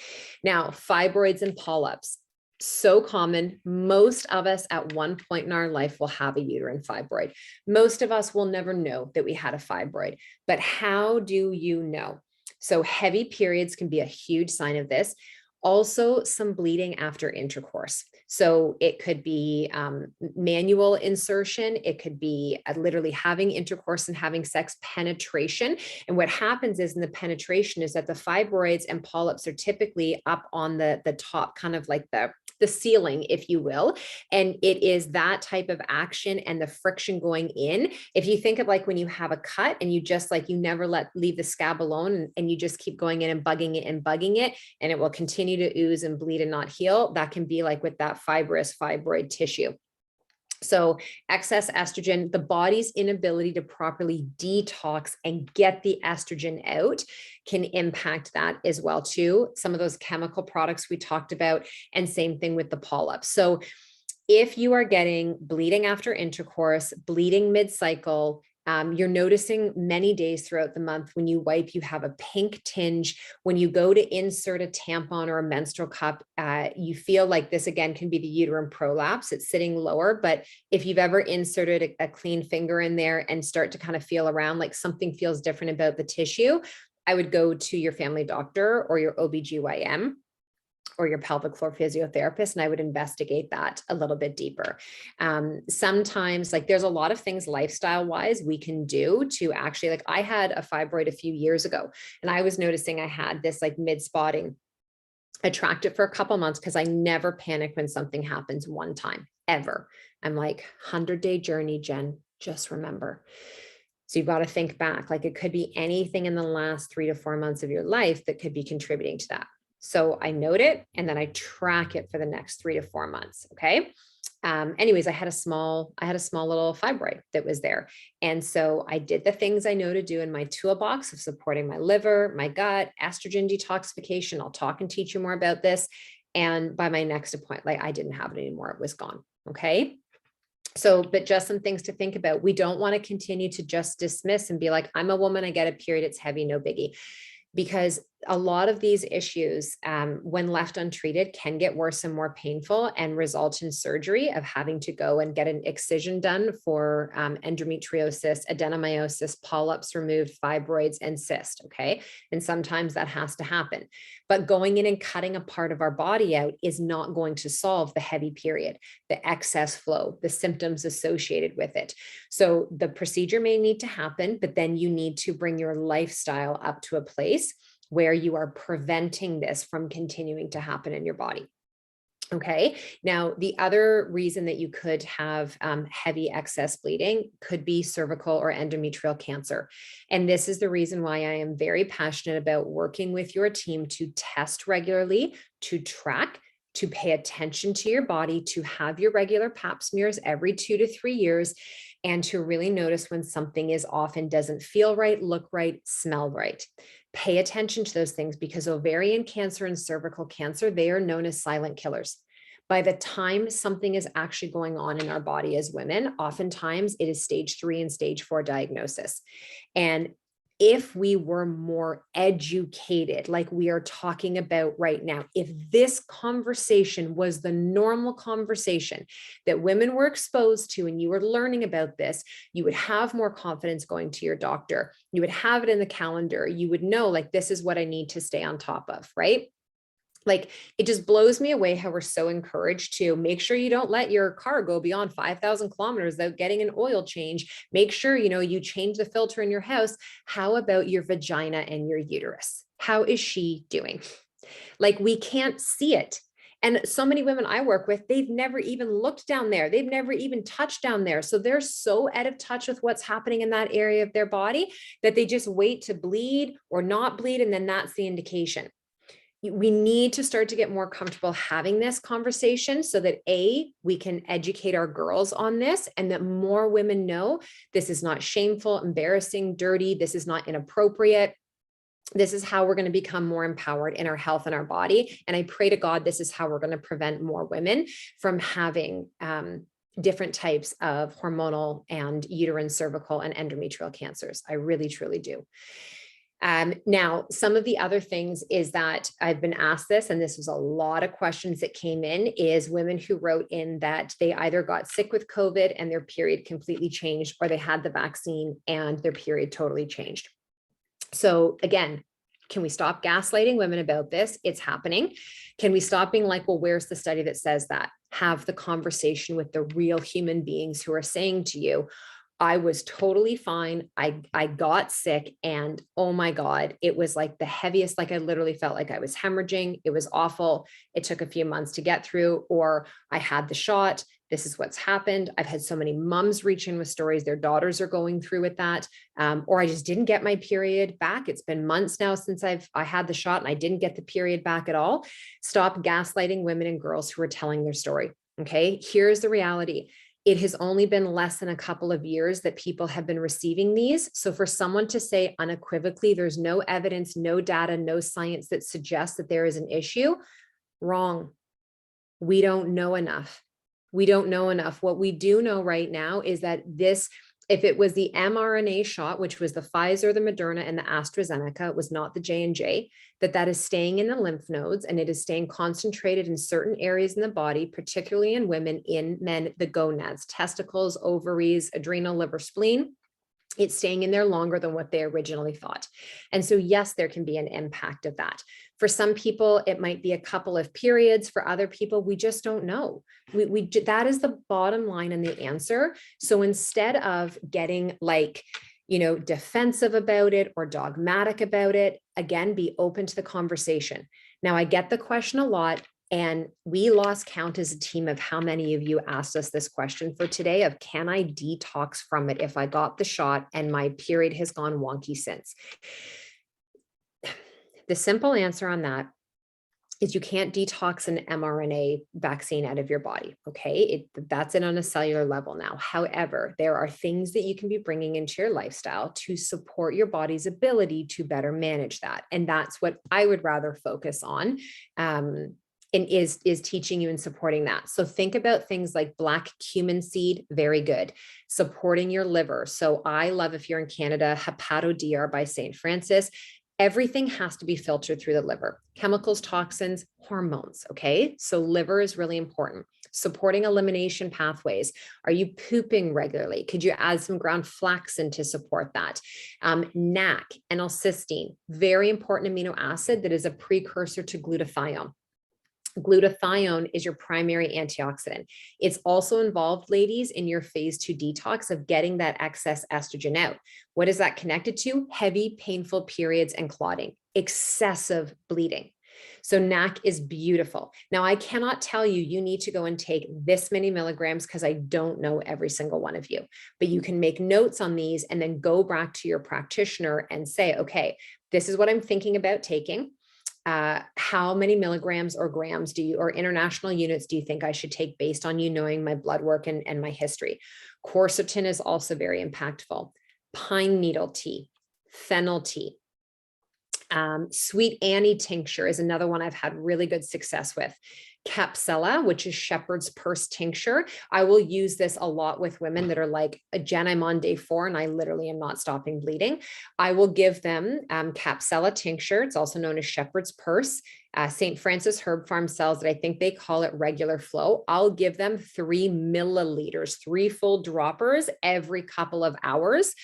Now, fibroids and polyps. So common. Most of us at one point in our life will have a uterine fibroid. Most of us will never know that we had a fibroid, but how do you know? So heavy periods can be a huge sign of this. Also, some bleeding after intercourse. So it could be manual insertion. It could be literally having intercourse and having sex, penetration. And what happens is in the penetration is that the fibroids and polyps are typically up on the top, kind of like the ceiling, if you will. And it is that type of action and the friction going in. If you think of like when you have a cut and you just like, you never leave the scab alone and you just keep going in and bugging it, and it will continue to ooze and bleed and not heal. That can be like with that fibrous fibroid tissue. So excess estrogen, the body's inability to properly detox and get the estrogen out can impact that as well too. Some of those chemical products we talked about, and same thing with the polyps. So if you are getting bleeding after intercourse, bleeding mid-cycle, You're noticing many days throughout the month when you wipe, you have a pink tinge. When you go to insert a tampon or a menstrual cup, you feel like this again can be the uterine prolapse. It's sitting lower, but if you've ever inserted a clean finger in there and start to kind of feel around like something feels different about the tissue, I would go to your family doctor or your OBGYN or your pelvic floor physiotherapist, and I would investigate that a little bit deeper. Sometimes, like, there's a lot of things lifestyle wise we can do to actually, like, I had a fibroid a few years ago, and I was noticing I had this like mid spotting. I tracked it for a couple months because I never panic when something happens one time, ever. I'm like, 100-day journey, Jen, just remember. So you've got to think back, like it could be anything in the last 3 to 4 months of your life that could be contributing to that. So I note it and then I track it for the next 3 to 4 months. Okay. Anyways, I had a small little fibroid that was there. And so I did the things I know to do in my toolbox of supporting my liver, my gut, estrogen detoxification. I'll talk and teach you more about this. And by my next appointment, like I didn't have it anymore. It was gone. Okay. So, but just some things to think about. We don't want to continue to just dismiss and be like, I'm a woman, I get a period, it's heavy, no biggie. Because a lot of these issues, when left untreated, can get worse and more painful and result in surgery of having to go and get an excision done for endometriosis, adenomyosis, polyps removed, fibroids, and cyst. Okay. And sometimes that has to happen. But going in and cutting a part of our body out is not going to solve the heavy period, the excess flow, the symptoms associated with it. So the procedure may need to happen, but then you need to bring your lifestyle up to a place where you are preventing this from continuing to happen in your body. Okay. Now, the other reason that you could have heavy excess bleeding could be cervical or endometrial cancer. And this is the reason why I am very passionate about working with your team to test regularly, to track, to pay attention to your body, to have your regular pap smears every 2 to 3 years, and to really notice when something is off and doesn't feel right, look right, smell right. Pay attention to those things because ovarian cancer and cervical cancer, they are known as silent killers. By the time something is actually going on in our body as women, oftentimes it is stage 3 and stage 4 diagnosis. And if we were more educated, like we are talking about right now, if this conversation was the normal conversation that women were exposed to and you were learning about this, you would have more confidence going to your doctor. You would have it in the calendar. You would know, like, this is what I need to stay on top of, right? Like, it just blows me away how we're so encouraged to make sure you don't let your car go beyond 5,000 kilometers without getting an oil change. Make sure, you change the filter in your house. How about your vagina and your uterus? How is she doing? Like, we can't see it. And so many women I work with, they've never even looked down there. They've never even touched down there. So they're so out of touch with what's happening in that area of their body that they just wait to bleed or not bleed. And then that's the indication. We need to start to get more comfortable having this conversation so that we can educate our girls on this and that more women know this is not shameful, embarrassing, dirty. This is not inappropriate. This is how we're going to become more empowered in our health and our body. And I pray to God, this is how we're going to prevent more women from having different types of hormonal and uterine, cervical, and endometrial cancers. I really, truly do. Now, some of the other things is that I've been asked this, and this was a lot of questions that came in, is women who wrote in that they either got sick with COVID and their period completely changed, or they had the vaccine and their period totally changed. So again, can we stop gaslighting women about this? It's happening. Can we stop being like, well, where's the study that says that? Have the conversation with the real human beings who are saying to you, I was totally fine. I got sick and oh my God, it was like the heaviest, like I literally felt like I was hemorrhaging. It was awful. It took a few months to get through, or I had the shot. This is what's happened. I've had so many moms reach in with stories their daughters are going through with that. Or I just didn't get my period back. It's been months now since I had the shot and I didn't get the period back at all. Stop gaslighting women and girls who are telling their story. Okay. Here's the reality. It has only been less than a couple of years that people have been receiving these. So for someone to say unequivocally, there's no evidence, no data, no science that suggests that there is an issue, wrong. We don't know enough. We don't know enough. What we do know right now is that this If it was the mRNA shot, which was the Pfizer, the Moderna, and the AstraZeneca, it was not the J&J, that is staying in the lymph nodes and it is staying concentrated in certain areas in the body, particularly in women, in men, the gonads, testicles, ovaries, adrenal, liver, spleen. It's staying in there longer than what they originally thought. And so, yes, there can be an impact of that. For some people, it might be a couple of periods. For other people, we just don't know. That is the bottom line and the answer. So instead of getting defensive about it or dogmatic about it, again, be open to the conversation. Now, I get the question a lot. And we lost count as a team of how many of you asked us this question for today of, can I detox from it if I got the shot and my period has gone wonky since? The simple answer on that is you can't detox an mRNA vaccine out of your body, okay? That's it on a cellular level now. However, there are things that you can be bringing into your lifestyle to support your body's ability to better manage that. And that's what I would rather focus on. And is teaching you and supporting that. So think about things like black cumin seed, very good. Supporting your liver. So I love, if you're in Canada, Hepato-DR by St. Francis. Everything has to be filtered through the liver. Chemicals, toxins, hormones, okay? So liver is really important. Supporting elimination pathways. Are you pooping regularly? Could you add some ground flaxen to support that? NAC, N-L-cysteine, very important amino acid that is a precursor to glutathione. Glutathione is your primary antioxidant. It's also involved, ladies, in your phase 2 detox of getting that excess estrogen out. What is that connected to? Heavy, painful periods and clotting, excessive bleeding. So NAC is beautiful. Now, I cannot tell you, you need to go and take this many milligrams because I don't know every single one of you, but you can make notes on these and then go back to your practitioner and say, okay, this is what I'm thinking about taking. How many milligrams or grams or international units do you think I should take based on you knowing my blood work and my history? Quercetin is also very impactful. Pine needle tea, fennel tea. Sweet Annie tincture is another one I've had really good success with. Capsella, which is shepherd's purse tincture. I will use this a lot with women that are like, Jen, I'm on day 4 and I literally am not stopping bleeding. I will give them Capsella tincture. It's also known as shepherd's purse. St. Francis Herb Farm sells it. I think they call it regular flow. I'll give them 3 milliliters, 3 full droppers every couple of hours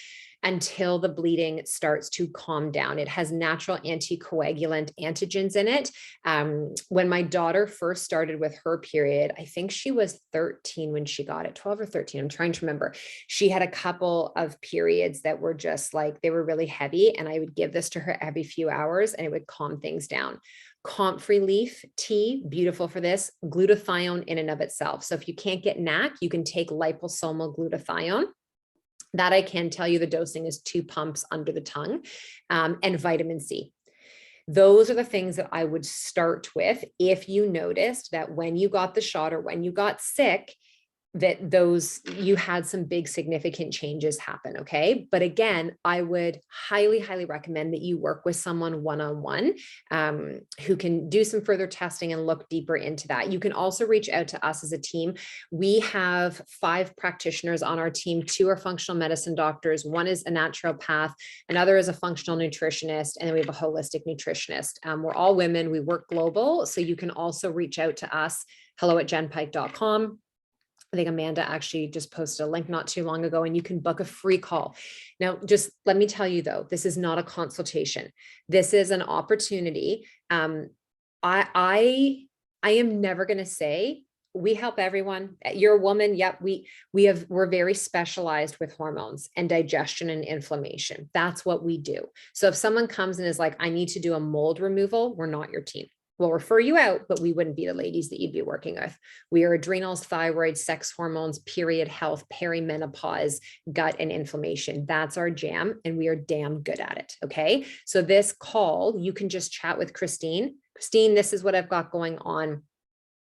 until the bleeding starts to calm down. It has natural anticoagulant antigens in it. When my daughter first started with her period, I think she was 13 when she got it, 12 or 13. I'm trying to remember. She had a couple of periods that were just like, they were really heavy, and I would give this to her every few hours and it would calm things down. Comfrey leaf tea, beautiful for this. Glutathione in and of itself. So if you can't get NAC, you can take liposomal glutathione. That I can tell you the dosing is 2 pumps under the tongue, and vitamin C. Those are the things that I would start with if you noticed that when you got the shot or when you got sick, that you had some big significant changes happen. Okay. But again, I would highly, highly recommend that you work with someone one-on-one who can do some further testing and look deeper into that. You can also reach out to us as a team. We have 5 practitioners on our team. 2 are functional medicine doctors. 1 is a naturopath. Another is a functional nutritionist. And then we have a holistic nutritionist. We're all women. We work global. So you can also reach out to us, hello@jenpike.com. I think Amanda actually just posted a link not too long ago, and you can book a free call. Now, just let me tell you though, this is not a consultation. This is an opportunity. I am never going to say we help everyone. You're a woman. Yep. We're very specialized with hormones and digestion and inflammation. That's what we do. So if someone comes and is like, I need to do a mold removal, we're not your team. We'll refer you out, but we wouldn't be the ladies that you'd be working with. We are adrenals, thyroid, sex hormones, period health, perimenopause, gut, and inflammation. That's our jam, and we are damn good at it. Okay. So this call, you can just chat with Christine. Christine, this is what I've got going on.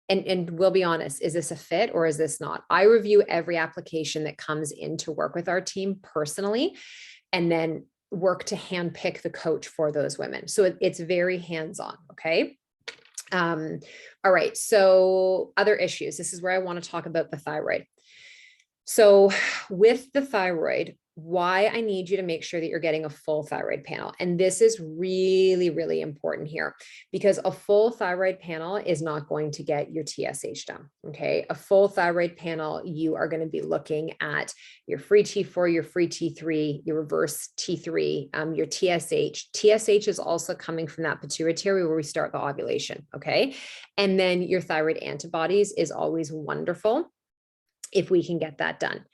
And we'll be honest, is this a fit or is this not? I review every application that comes in to work with our team personally, and then work to handpick the coach for those women. So it's very hands-on. Okay. All right. So other issues. This is where I want to talk about the thyroid. So with the thyroid, why I need you to make sure that you're getting a full thyroid panel. And this is really, really important here because a full thyroid panel is not going to get your TSH done. Okay. A full thyroid panel, you are going to be looking at your free T4, your free T3, your reverse T3, your TSH. TSH is also coming from that pituitary where we start the ovulation. Okay. And then your thyroid antibodies is always wonderful if we can get that done.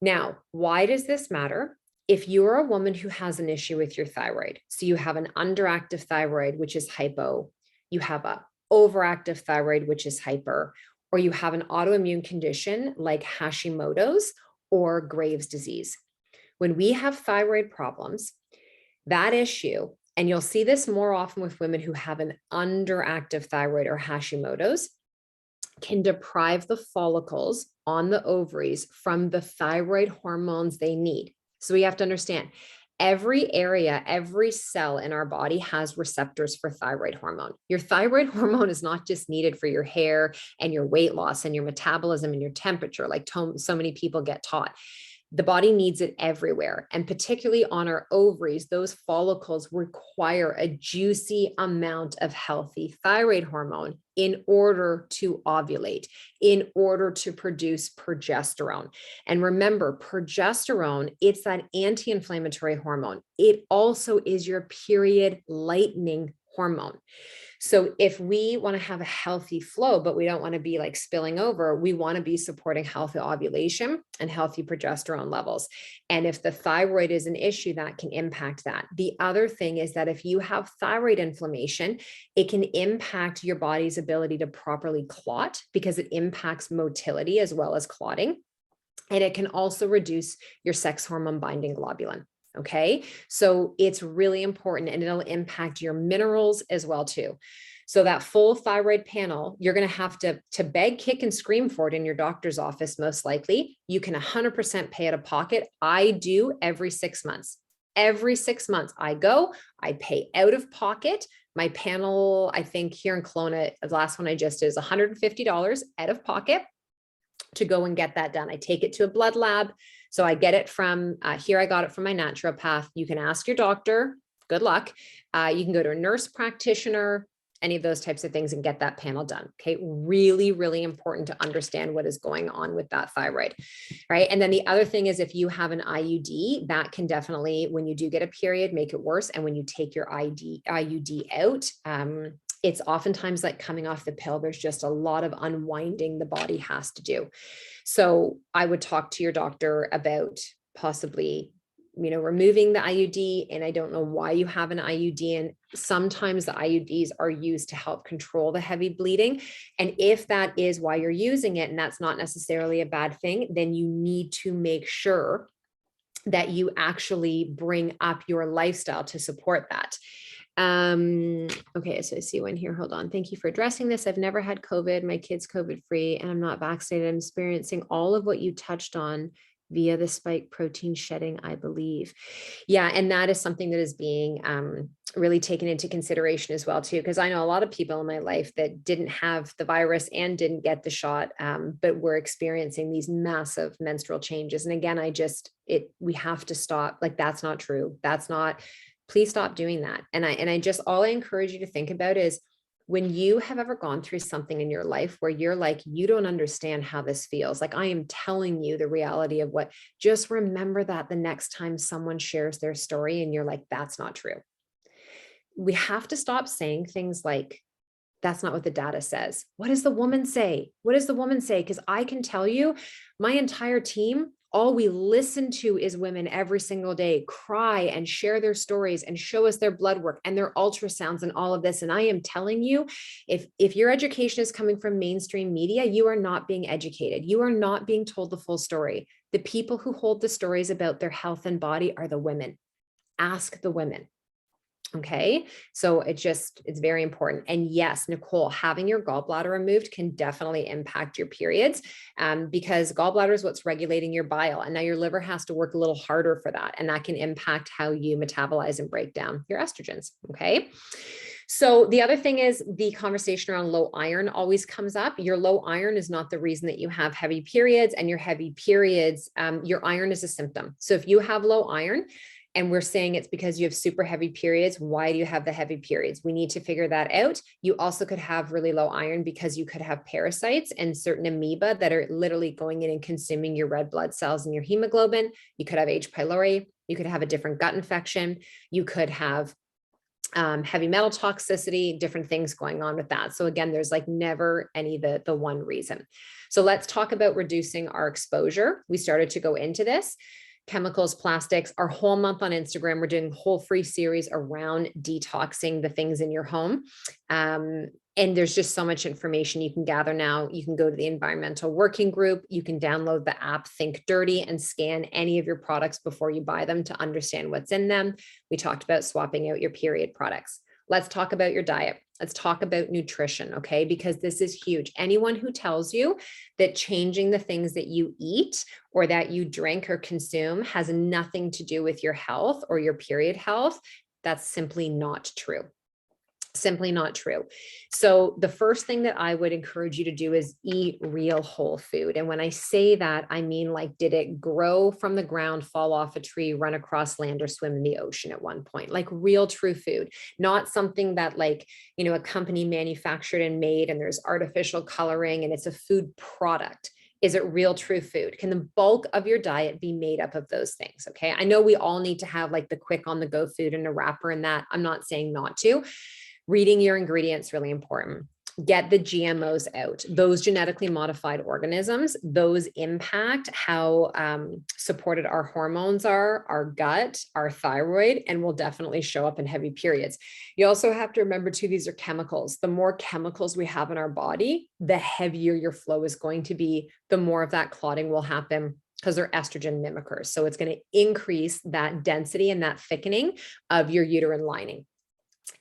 Now, why does this matter? If you're a woman who has an issue with your thyroid, so you have an underactive thyroid, which is hypo, you have a overactive thyroid, which is hyper, or you have an autoimmune condition like Hashimoto's or Graves' disease. When we have thyroid problems, that issue, and you'll see this more often with women who have an underactive thyroid or Hashimoto's, can deprive the follicles on the ovaries from the thyroid hormones they need. So we have to understand every area, every cell in our body has receptors for thyroid hormone. Your thyroid hormone is not just needed for your hair and your weight loss and your metabolism and your temperature, like so many people get taught. The body needs it everywhere. And particularly on our ovaries, those follicles require a juicy amount of healthy thyroid hormone in order to ovulate, in order to produce progesterone. And remember, progesterone, it's that anti-inflammatory hormone. It also is your period lightening hormone. So if we want to have a healthy flow, but we don't want to be like spilling over, we want to be supporting healthy ovulation and healthy progesterone levels. And if the thyroid is an issue, that can impact that. The other thing is that if you have thyroid inflammation, it can impact your body's ability to properly clot because it impacts motility as well as clotting. And it can also reduce your sex hormone binding globulin. Okay. So it's really important and it'll impact your minerals as well too. So that full thyroid panel, you're going to have to beg, kick, and scream for it in your doctor's office. Most likely you can 100% pay out of pocket. I do every 6 months. Every 6 months I go, I pay out of pocket. My panel, I think here in Kelowna, the last one I just did is $150 out of pocket to go and get that done. I take it to a blood lab. So I get it from here. I got it from my naturopath. You can ask your doctor. Good luck. You can go to a nurse practitioner, any of those types of things and get that panel done. Okay. Really, really important to understand what is going on with that thyroid. Right. And then the other thing is if you have an IUD, that can definitely, when you do get a period, make it worse. And when you take your IUD out, it's oftentimes like coming off the pill. There's just a lot of unwinding the body has to do. So I would talk to your doctor about possibly, removing the IUD. And I don't know why you have an IUD. And sometimes the IUDs are used to help control the heavy bleeding. And if that is why you're using it, and that's not necessarily a bad thing, then you need to make sure that you actually bring up your lifestyle to support that. Okay, so I see one here. Hold on. Thank you for addressing this. I've never had COVID. My kid's COVID free and I'm not vaccinated. I'm experiencing all of what you touched on via the spike protein shedding, I believe. Yeah, and that is something that is being really taken into consideration as well too, because I know a lot of people in my life that didn't have the virus and didn't get the shot, but were experiencing these massive menstrual changes. And again, we have to stop. Like, that's not true. Please stop doing that. And all I encourage you to think about is when you have ever gone through something in your life where you're like, you don't understand how this feels. Like, I am telling you the reality of what, just remember that the next time someone shares their story and you're like, that's not true. We have to stop saying things like, that's not what the data says. What does the woman say? What does the woman say? Because I can tell you, my entire team, all we listen to is women every single day cry and share their stories and show us their blood work and their ultrasounds and all of this. And I am telling you, if your education is coming from mainstream media, you are not being educated. You are not being told the full story. The people who hold the stories about their health and body are the women. Ask the women. Okay. So it's very important. And yes, Nicole, having your gallbladder removed can definitely impact your periods because gallbladder is what's regulating your bile. And now your liver has to work a little harder for that. And that can impact how you metabolize and break down your estrogens. Okay. So the other thing is the conversation around low iron always comes up. Your low iron is not the reason that you have heavy periods, and your heavy periods, your iron is a symptom. So if you have low iron, and we're saying it's because you have super heavy periods, why do you have the heavy periods? We need to figure that out. You also could have really low iron because you could have parasites and certain amoeba that are literally going in and consuming your red blood cells and your hemoglobin. You could have H. pylori. You could have a different gut infection. You could have heavy metal toxicity, different things going on with that. So again, there's like never any the one reason. So let's talk about reducing our exposure. We started to go into this. Chemicals, plastics. Our whole month on Instagram, we're doing a whole free series around detoxing the things in your home. And there's just so much information you can gather now. You can go to the environmental working group. You can download the app Think Dirty and scan any of your products before you buy them to understand what's in them. We talked about swapping out your period products. Let's talk about your diet. Let's talk about nutrition, okay? Because this is huge. Anyone who tells you that changing the things that you eat or that you drink or consume has nothing to do with your health or your period health, that's simply not true. Simply not true. So the first thing that I would encourage you to do is eat real whole food. And when I say that, I mean, like, did it grow from the ground, fall off a tree, run across land, or swim in the ocean at one point? Like real true food, not something that like, a company manufactured and made and there's artificial coloring and it's a food product. Is it real true food? Can the bulk of your diet be made up of those things? Okay. I know we all need to have like the quick on the go food and a wrapper and that. I'm not saying not to. Reading your ingredients, really important. Get the GMOs out. Those genetically modified organisms, those impact how supported our hormones are, our gut, our thyroid, and will definitely show up in heavy periods. You also have to remember too, these are chemicals. The more chemicals we have in our body, the heavier your flow is going to be, the more of that clotting will happen because they're estrogen mimickers. So it's going to increase that density and that thickening of your uterine lining.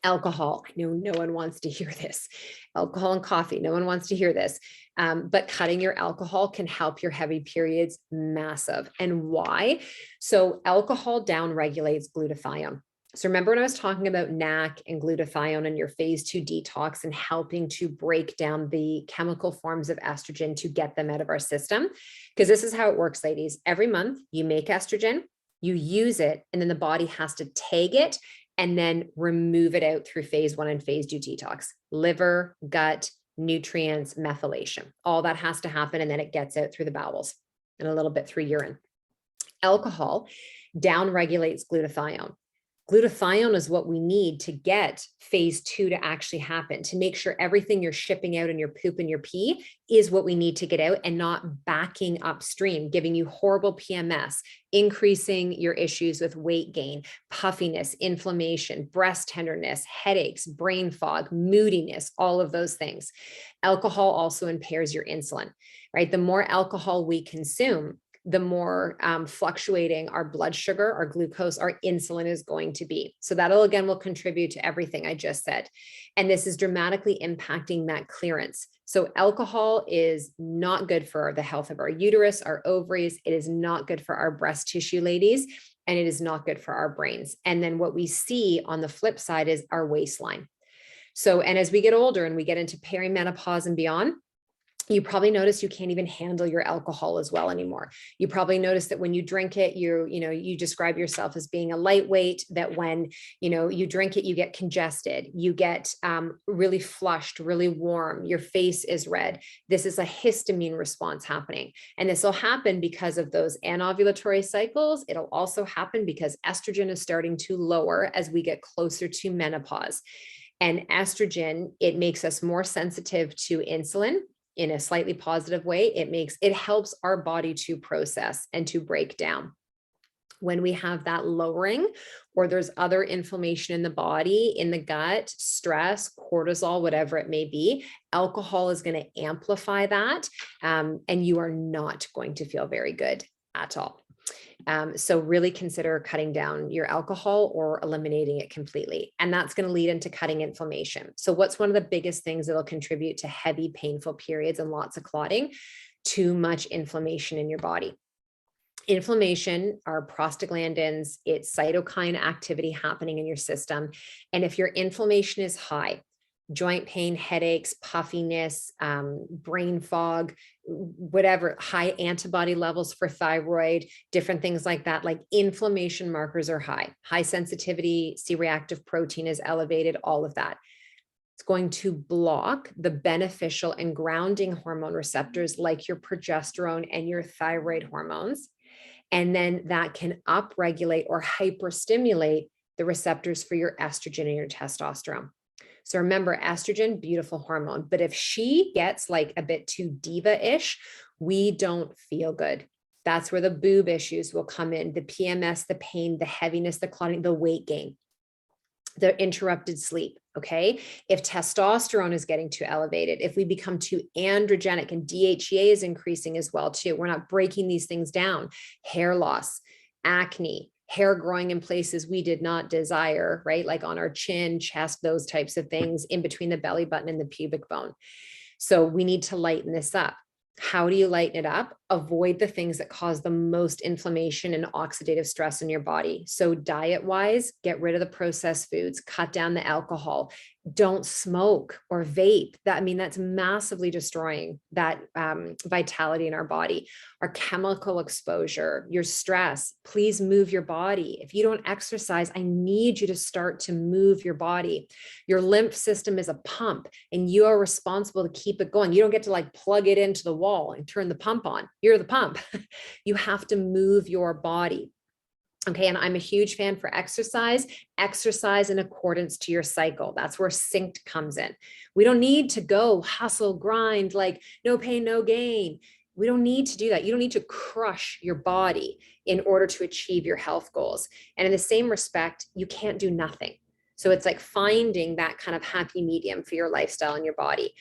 Alcohol. I know no one wants to hear this. Alcohol and coffee. No one wants to hear this. But cutting your alcohol can help your heavy periods massive. And why? So alcohol down regulates glutathione. So remember when I was talking about NAC and glutathione and your phase 2 detox and helping to break down the chemical forms of estrogen to get them out of our system? Because this is how it works, ladies. Every month you make estrogen, you use it, and then the body has to tag it and then remove it out through phase 1 and phase 2 detox, liver, gut, nutrients, methylation. All that has to happen. And then it gets out through the bowels and a little bit through urine. Alcohol down regulates glutathione. Glutathione is what we need to get phase 2 to actually happen, to make sure everything you're shipping out in your poop and your pee is what we need to get out and not backing upstream, giving you horrible PMS, increasing your issues with weight gain, puffiness, inflammation, breast tenderness, headaches, brain fog, moodiness, all of those things. Alcohol also impairs your insulin, right? The more alcohol we consume, the more fluctuating our blood sugar, our glucose, our insulin is going to be. So that'll again will contribute to everything I just said. And this is dramatically impacting that clearance. So alcohol is not good for the health of our uterus, our ovaries. It is not good for our breast tissue, ladies, and it is not good for our brains. And then what we see on the flip side is our waistline. So, and as we get older and we get into perimenopause and beyond, you probably notice you can't even handle your alcohol as well anymore. You probably notice that when you drink it, you describe yourself as being a lightweight, that when, you drink it, you get congested, you get really flushed, really warm, your face is red. This is a histamine response happening. And this will happen because of those anovulatory cycles. It'll also happen because estrogen is starting to lower as we get closer to menopause. And estrogen, it makes us more sensitive to insulin. In a slightly positive way, it helps our body to process and to break down. When we have that lowering, or there's other inflammation in the body, in the gut, stress, cortisol, whatever it may be, alcohol is going to amplify that. And you are not going to feel very good at all. So really consider cutting down your alcohol or eliminating it completely. And that's going to lead into cutting inflammation. So what's one of the biggest things that will contribute to heavy, painful periods and lots of clotting? Too much inflammation in your body. Inflammation are prostaglandins, it's cytokine activity happening in your system. And if your inflammation is high, joint pain, headaches, puffiness, brain fog, whatever, high antibody levels for thyroid, different things like that, like inflammation markers are high, high sensitivity, C-reactive protein is elevated, all of that. It's going to block the beneficial and grounding hormone receptors like your progesterone and your thyroid hormones. And then that can upregulate or hyperstimulate the receptors for your estrogen and your testosterone. So remember, estrogen, beautiful hormone, but if she gets like a bit too diva-ish, we don't feel good. That's where the boob issues will come in, the PMS, the pain, the heaviness, the clotting, the weight gain, the interrupted sleep. Okay. If testosterone is getting too elevated, if we become too androgenic, and DHEA is increasing as well too, we're not breaking these things down, hair loss, acne, hair growing in places we did not desire, right? Like on our chin, chest, those types of things in between the belly button and the pubic bone. So we need to lighten this up. How do you lighten it up? Avoid the things that cause the most inflammation and oxidative stress in your body. So diet wise, get rid of the processed foods, cut down the alcohol, don't smoke or vape. That's massively destroying that vitality in our body. Our chemical exposure, your stress, please move your body. If you don't exercise, I need you to start to move your body. Your lymph system is a pump and you are responsible to keep it going. You don't get to like plug it into the wall and turn the pump on. You're the pump. You have to move your body. Okay. And I'm a huge fan for exercise in accordance to your cycle. That's where synced comes in. We don't need to go hustle, grind, like no pain, no gain. We don't need to do that. You don't need to crush your body in order to achieve your health goals. And in the same respect, you can't do nothing. So it's like finding that kind of happy medium for your lifestyle and your body.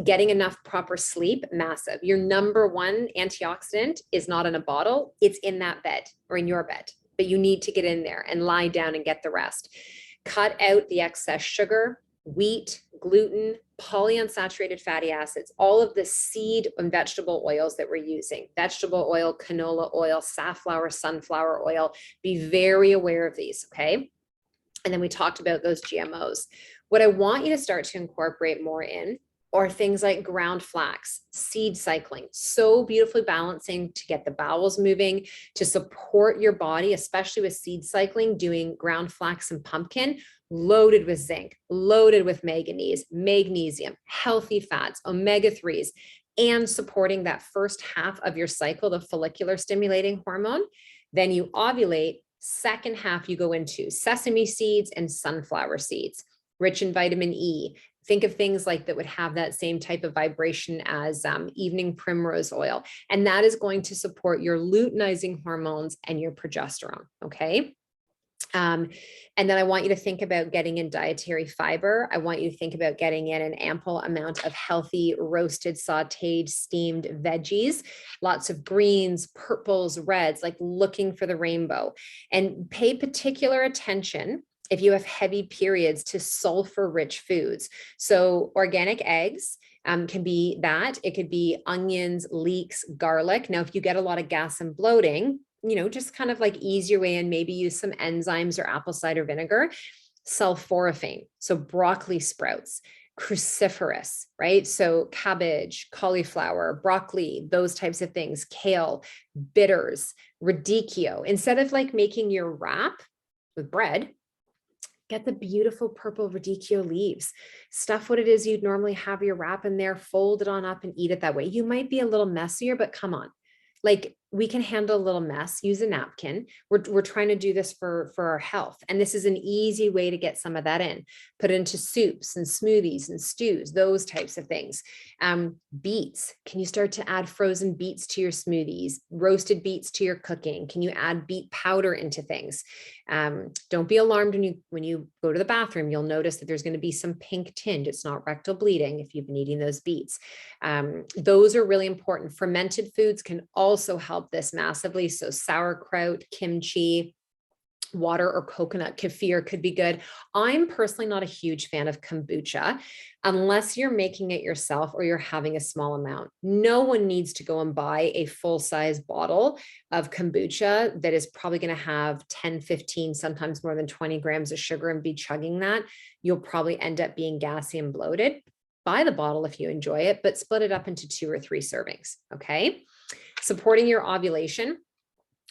Getting enough proper sleep, massive. Your number one antioxidant is not in a bottle. It's in that bed or in your bed, but you need to get in there and lie down and get the rest. Cut out the excess sugar, wheat, gluten, polyunsaturated fatty acids, all of the seed and vegetable oils that we're using, vegetable oil, canola oil, safflower, sunflower oil. Be very aware of these, okay? And then we talked about those GMOs. What I want you to start to incorporate more in are things like ground flax, seed cycling, so beautifully balancing to get the bowels moving, to support your body, especially with seed cycling, doing ground flax and pumpkin, loaded with zinc, loaded with manganese, magnesium, healthy fats, omega-3s, and supporting that first half of your cycle, the follicular stimulating hormone. Then you ovulate. Second half, you go into sesame seeds and sunflower seeds, rich in vitamin E. Think of things like that would have that same type of vibration as evening primrose oil. And that is going to support your luteinizing hormones and your progesterone. Okay. And then I want you to think about getting in dietary fiber. I want you to think about getting in an ample amount of healthy, roasted, sauteed, steamed veggies, lots of greens, purples, reds, like looking for the rainbow. And pay particular attention if you have heavy periods to sulfur-rich foods. So organic eggs, can be that. It could be onions, leeks, garlic. Now, if you get a lot of gas and bloating, just kind of like ease your way in, maybe use some enzymes or apple cider vinegar. Sulforaphane, so broccoli sprouts, cruciferous, right? So cabbage, cauliflower, broccoli, those types of things, kale, bitters, radicchio. Instead of like making your wrap with bread, get the beautiful purple radicchio leaves. Stuff what it is you'd normally have your wrap in there, fold it on up and eat it that way. You might be a little messier, but come on. Like we can handle a little mess, use a napkin. We're trying to do this for our health. And this is an easy way to get some of that in. Put it into soups and smoothies and stews, those types of things. Beets, can you start to add frozen beets to your smoothies, roasted beets to your cooking? Can you add beet powder into things? Don't be alarmed when you go to the bathroom, you'll notice that there's going to be some pink tinge. It's not rectal bleeding if you've been eating those beets. Those are really important. Fermented foods can also help this massively. So sauerkraut, kimchi, Water or coconut kefir could be good. I'm personally not a huge fan of kombucha unless you're making it yourself or you're having a small amount. No one needs to go and buy a full-size bottle of kombucha that is probably going to have 10, 15, sometimes more than 20 grams of sugar and be chugging that. You'll probably end up being gassy and bloated. Buy the bottle if you enjoy it, but split it up into 2 or 3 servings. Okay. Supporting your ovulation.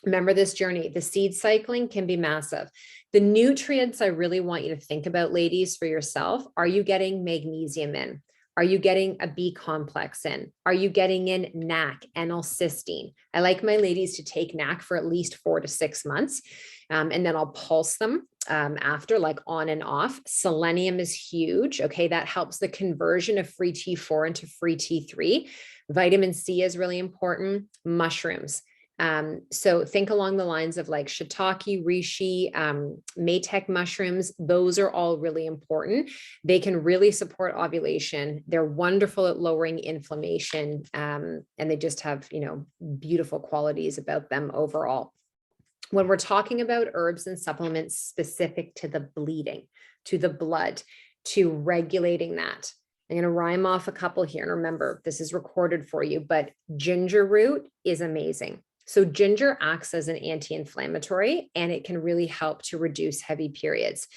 Remember this journey. The seed cycling can be massive. The nutrients I really want you to think about, ladies, for yourself. Are you getting magnesium in? Are you getting a B complex in? Are you getting in NAC, N-L-cysteine? I like my ladies to take NAC for at least 4 to 6 months. And then I'll pulse them after, like on and off. Selenium is huge. Okay. That helps the conversion of free T4 into free T3. Vitamin C is really important. Mushrooms. So think along the lines of like shiitake, reishi, maytech mushrooms. Those are all really important. They can really support ovulation. They're wonderful at lowering inflammation. And they just have, beautiful qualities about them overall. When we're talking about herbs and supplements specific to the bleeding, to the blood, to regulating that, I'm going to rhyme off a couple here. And remember, this is recorded for you, but ginger root is amazing. So ginger acts as an anti-inflammatory, and it can really help to reduce heavy periods.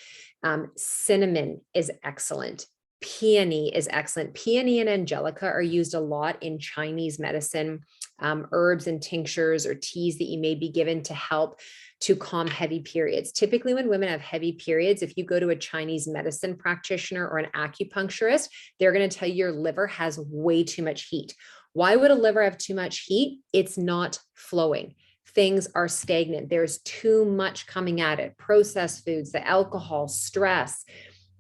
Cinnamon is excellent. Peony is excellent. Peony and angelica are used a lot in Chinese medicine, herbs and tinctures or teas that you may be given to help to calm heavy periods. Typically, when women have heavy periods, if you go to a Chinese medicine practitioner or an acupuncturist, they're going to tell you your liver has way too much heat. Why would a liver have too much heat? It's not flowing. Things are stagnant. There's too much coming at it. Processed foods, the alcohol, stress,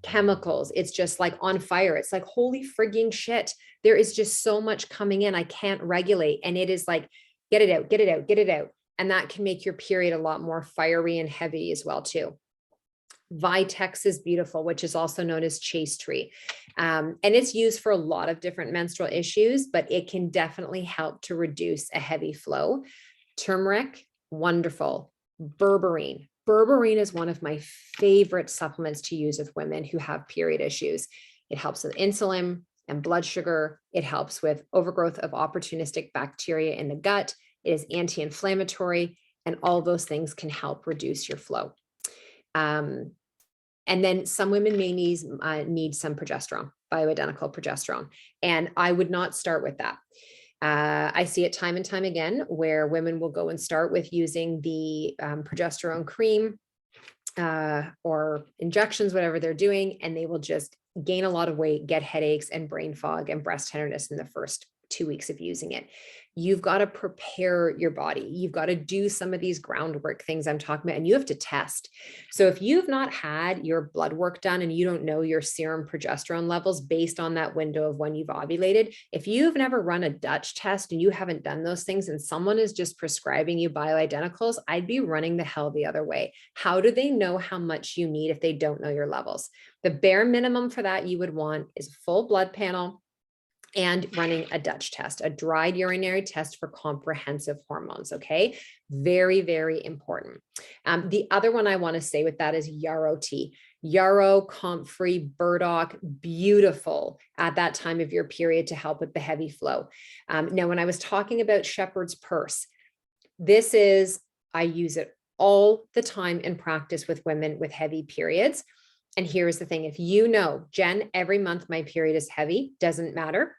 chemicals. It's just like on fire. It's like, holy frigging shit. There is just so much coming in. I can't regulate. And it is like, get it out, get it out, get it out. And that can make your period a lot more fiery and heavy as well too. Vitex is beautiful, which is also known as chaste tree. And it's used for a lot of different menstrual issues, but it can definitely help to reduce a heavy flow. Turmeric, wonderful. Berberine. Berberine is one of my favorite supplements to use with women who have period issues. It helps with insulin and blood sugar. It helps with overgrowth of opportunistic bacteria in the gut. It is anti-inflammatory, and all those things can help reduce your flow. And then some women may need some progesterone, bioidentical progesterone. And I would not start with that. I see it time and time again where women will go and start with using the progesterone cream or injections, whatever they're doing, and they will just gain a lot of weight, get headaches and brain fog and breast tenderness in the first 2 weeks of using it. You've got to prepare your body. You've got to do some of these groundwork things I'm talking about, and you have to test. So if you've not had your blood work done and you don't know your serum progesterone levels based on that window of when you've ovulated, if you've never run a Dutch test and you haven't done those things and someone is just prescribing you bioidenticals, I'd be running the hell the other way. How do they know how much you need if they don't know your levels? The bare minimum for that you would want is a full blood panel and running a Dutch test, a dried urinary test for comprehensive hormones. Okay. Very, very important. The other one I want to say with that is yarrow tea. Yarrow, comfrey, burdock, beautiful at that time of your period to help with the heavy flow. Now, when I was talking about shepherd's purse, I use it all the time in practice with women with heavy periods. And here's the thing. If you know, Jen, every month my period is heavy, doesn't matter.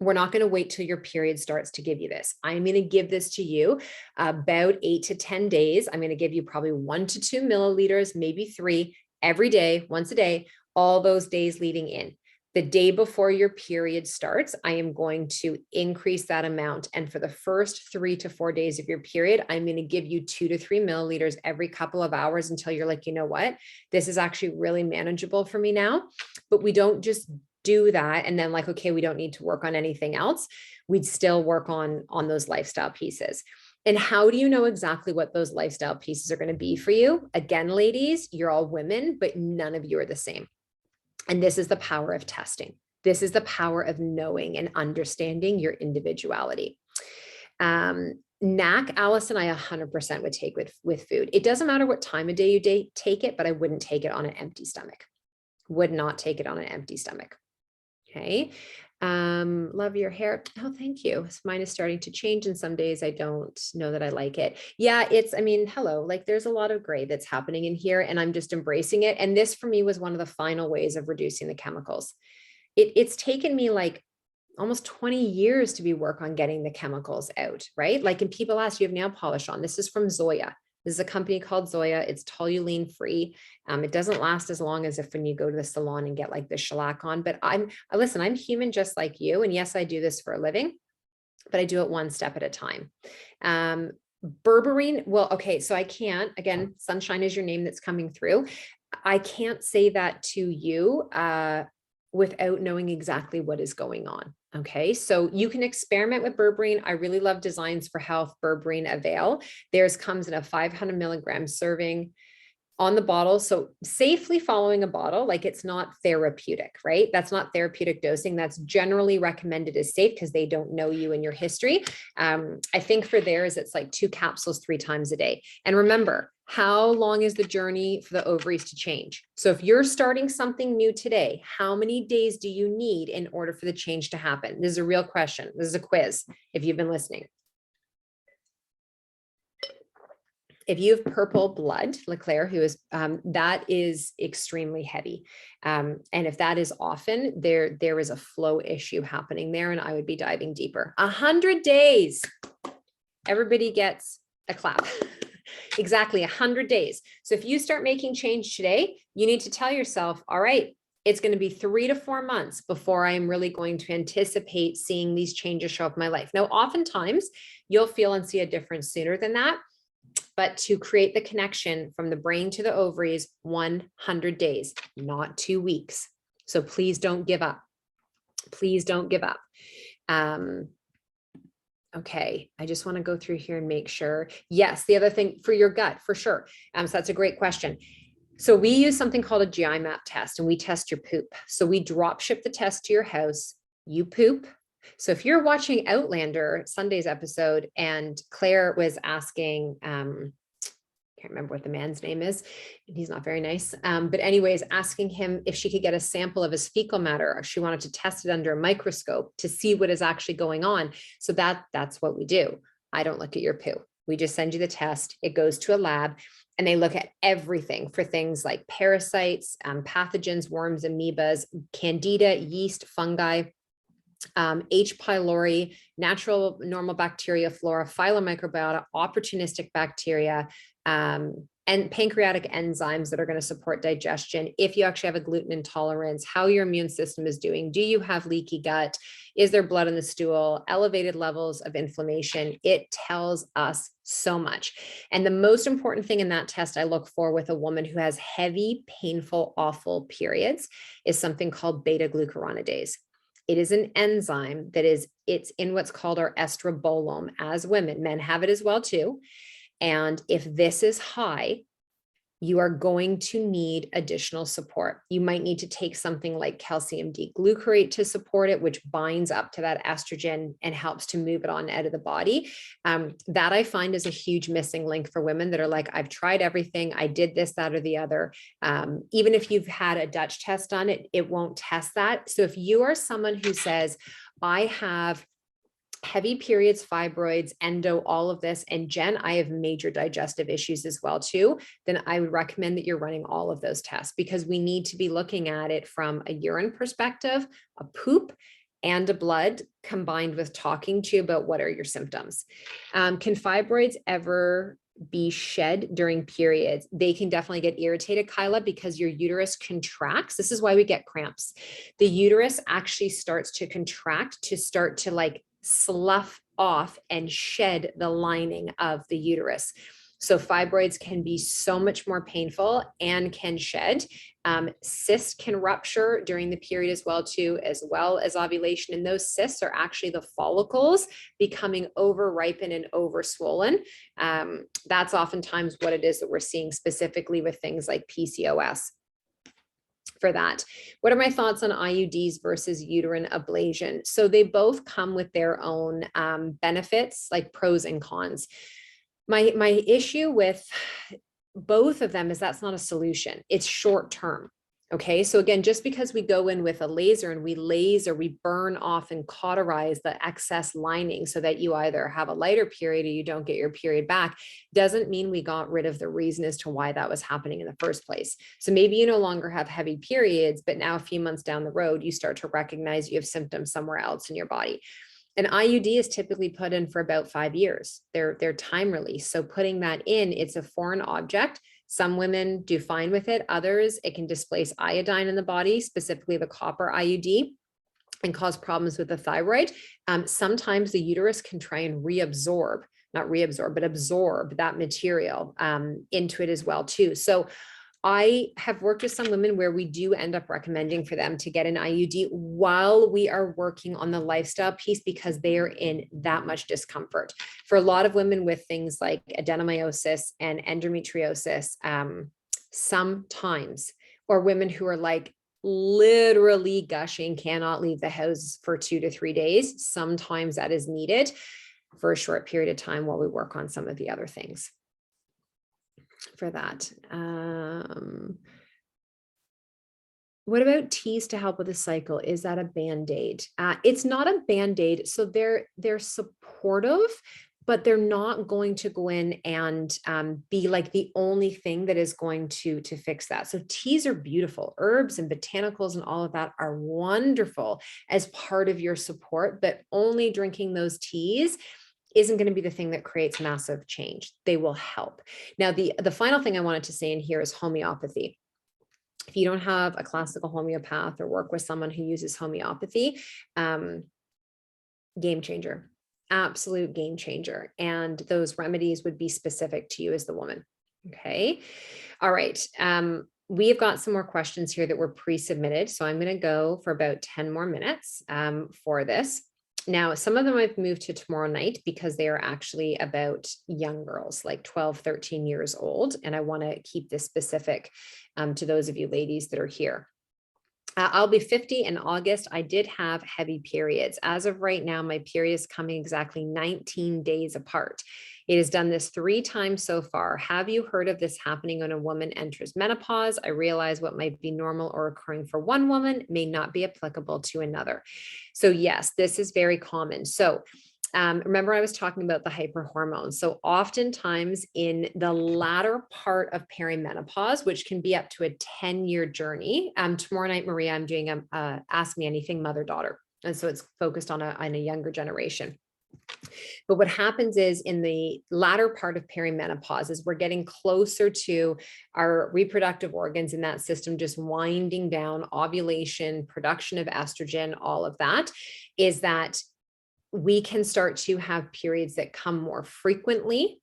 We're not going to wait till your period starts to give you this. I'm going to give this to you about 8 to 10 days. I'm going to give you probably 1 to 2 milliliters, maybe 3 every day, once a day, all those days leading in. The day before your period starts, I am going to increase that amount. And for the first 3 to 4 days of your period, I'm going to give you 2 to 3 milliliters every couple of hours until you're like, you know what, this is actually really manageable for me now. But we don't just do that and then like, okay, we don't need to work on anything else. We'd still work on those lifestyle pieces. And how do you know exactly what those lifestyle pieces are going to be for you? Again, ladies, you're all women, but none of you are the same. And this is the power of testing. This is the power of knowing and understanding your individuality. NAC, Allison, I 100% would take with food. It doesn't matter what time of day you take it, but I wouldn't take it on an empty stomach. Would not take it on an empty stomach. Okay. Love your hair. Oh, thank you. Mine is starting to change, and some days I don't know that I like it. Yeah, I mean, hello, like there's a lot of gray that's happening in here, and I'm just embracing it. And this for me was one of the final ways of reducing the chemicals. It's taken me like almost 20 years to work on getting the chemicals out, right? Like, and people ask, you have nail polish on. This is from Zoya. This is a company called Zoya. It's toluene free. It doesn't last as long as if when you go to the salon and get like the shellac on, but listen, I'm human just like you. And yes, I do this for a living, but I do it one step at a time. Berberine. Well, okay. So I can't, again, Sunshine is your name that's coming through. I can't say that to you, without knowing exactly what is going on. Okay, so you can experiment with berberine. I really love Designs for Health berberine Avail. Theirs comes in a 500 milligram serving on the bottle. So safely following a bottle, like it's not therapeutic, right? That's not therapeutic dosing. That's generally recommended as safe because they don't know you and your history. I think for theirs, it's like 2 capsules 3 times a day. And remember, how long is the journey for the ovaries to change? So if you're starting something new today, how many days do you need in order for the change to happen? This is a real question. This is a quiz if you've been listening. If you have purple blood, LeClaire, who is, that is extremely heavy. And if that is often, there is a flow issue happening there, and I would be diving deeper. 100 days. Everybody gets a clap. Exactly 100 days. So if you start making change today, you need to tell yourself, all right, it's going to be 3 to 4 months before I am really going to anticipate seeing these changes show up in my life. Now, oftentimes you'll feel and see a difference sooner than that. But to create the connection from the brain to the ovaries, 100 days, not 2 weeks. So please don't give up. Please don't give up. Okay, I just want to go through here and make sure. Yes, the other thing for your gut, for sure. So that's a great question. So we use something called a GI map test, and we test your poop. So we drop ship the test to your house. You poop. So if you're watching Outlander, Sunday's episode, and Claire was asking, can't remember what the man's name is, and he's not very nice. But anyways, asking him if she could get a sample of his fecal matter, or she wanted to test it under a microscope to see what is actually going on. So that's what we do. I don't look at your poo. We just send you the test. It goes to a lab, and they look at everything for things like parasites, pathogens, worms, amoebas, candida, yeast, fungi, H. pylori, natural normal bacteria, flora, phyllomicrobiota, opportunistic bacteria, and pancreatic enzymes that are going to support digestion. If you actually have a gluten intolerance, how your immune system is doing. Do you have leaky gut? Is there blood in the stool? Elevated levels of inflammation? It tells us so much. And the most important thing in that test I look for with a woman who has heavy, painful, awful periods is something called beta glucuronidase. It is an enzyme it's in what's called our estrobolome as women. Men have it as well too. And if this is high, you are going to need additional support. You might need to take something like calcium D-glucarate to support it, which binds up to that estrogen and helps to move it on out of the body. That I find is a huge missing link for women that are like, I've tried everything. I did this, that, or the other. Even if you've had a Dutch test done, it won't test that. So if you are someone who says, I have heavy periods, fibroids, endo, all of this, and Jen, I have major digestive issues as well too, then I would recommend that you're running all of those tests, because we need to be looking at it from a urine perspective, a poop, and a blood, combined with talking to you about what are your symptoms. Can fibroids ever be shed during periods? They can definitely get irritated, Kyla, because your uterus contracts. This is why we get cramps. The uterus actually starts to contract to start to like slough off and shed the lining of the uterus. So fibroids can be so much more painful and can shed. Cysts can rupture during the period as well too, as well as ovulation. And those cysts are actually the follicles becoming over ripened and over swollen. That's oftentimes what it is that we're seeing specifically with things like PCOS. for that. What are my thoughts on IUDs versus uterine ablation? So they both come with their own benefits, like pros and cons. My issue with both of them is that's not a solution. It's short term. Okay. So again, just because we go in with a laser and we burn off and cauterize the excess lining so that you either have a lighter period or you don't get your period back, doesn't mean we got rid of the reason as to why that was happening in the first place. So maybe you no longer have heavy periods, but now a few months down the road, you start to recognize you have symptoms somewhere else in your body. An IUD is typically put in for about 5 years. They're time release. So putting that in, it's a foreign object. Some women do fine with it. Others, it can displace iodine in the body, specifically the copper IUD, and cause problems with the thyroid. Sometimes the uterus can try and not reabsorb, but absorb that material into it as well too. So I have worked with some women where we do end up recommending for them to get an IUD while we are working on the lifestyle piece because they are in that much discomfort. For a lot of women with things like adenomyosis and endometriosis, sometimes, or women who are like literally gushing, cannot leave the house for 2 to 3 days, sometimes that is needed for a short period of time while we work on some of the other things for that. What about teas to help with the cycle? Is that a Band-Aid? It's not a Band-Aid. So they're supportive, but they're not going to go in and be like the only thing that is going to fix that. So teas are beautiful. Herbs and botanicals and all of that are wonderful as part of your support, but only drinking those teas isn't going to be the thing that creates massive change. They will help. Now, the final thing I wanted to say in here is homeopathy. If you don't have a classical homeopath or work with someone who uses homeopathy, game changer, absolute game changer. And those remedies would be specific to you as the woman. Okay. All right. We have got some more questions here that were pre-submitted. So I'm going to go for about 10 more minutes for this. Now, some of them I've moved to tomorrow night because they are actually about young girls, like 12, 13 years old. And I want to keep this specific to those of you ladies that are here. I'll be 50 in August. I did have heavy periods. As of right now, my period is coming exactly 19 days apart. It has done this 3 times so far. Have you heard of this happening when a woman enters menopause? I realize what might be normal or occurring for one woman may not be applicable to another. So yes, this is very common. So remember I was talking about the hyperhormones. So oftentimes in the latter part of perimenopause, which can be up to a 10-year journey. Tomorrow night, Maria, I'm doing a Ask Me Anything mother-daughter. And so it's focused on a younger generation. But what happens is in the latter part of perimenopause is we're getting closer to our reproductive organs in that system, just winding down, ovulation, production of estrogen, all of that, is that we can start to have periods that come more frequently.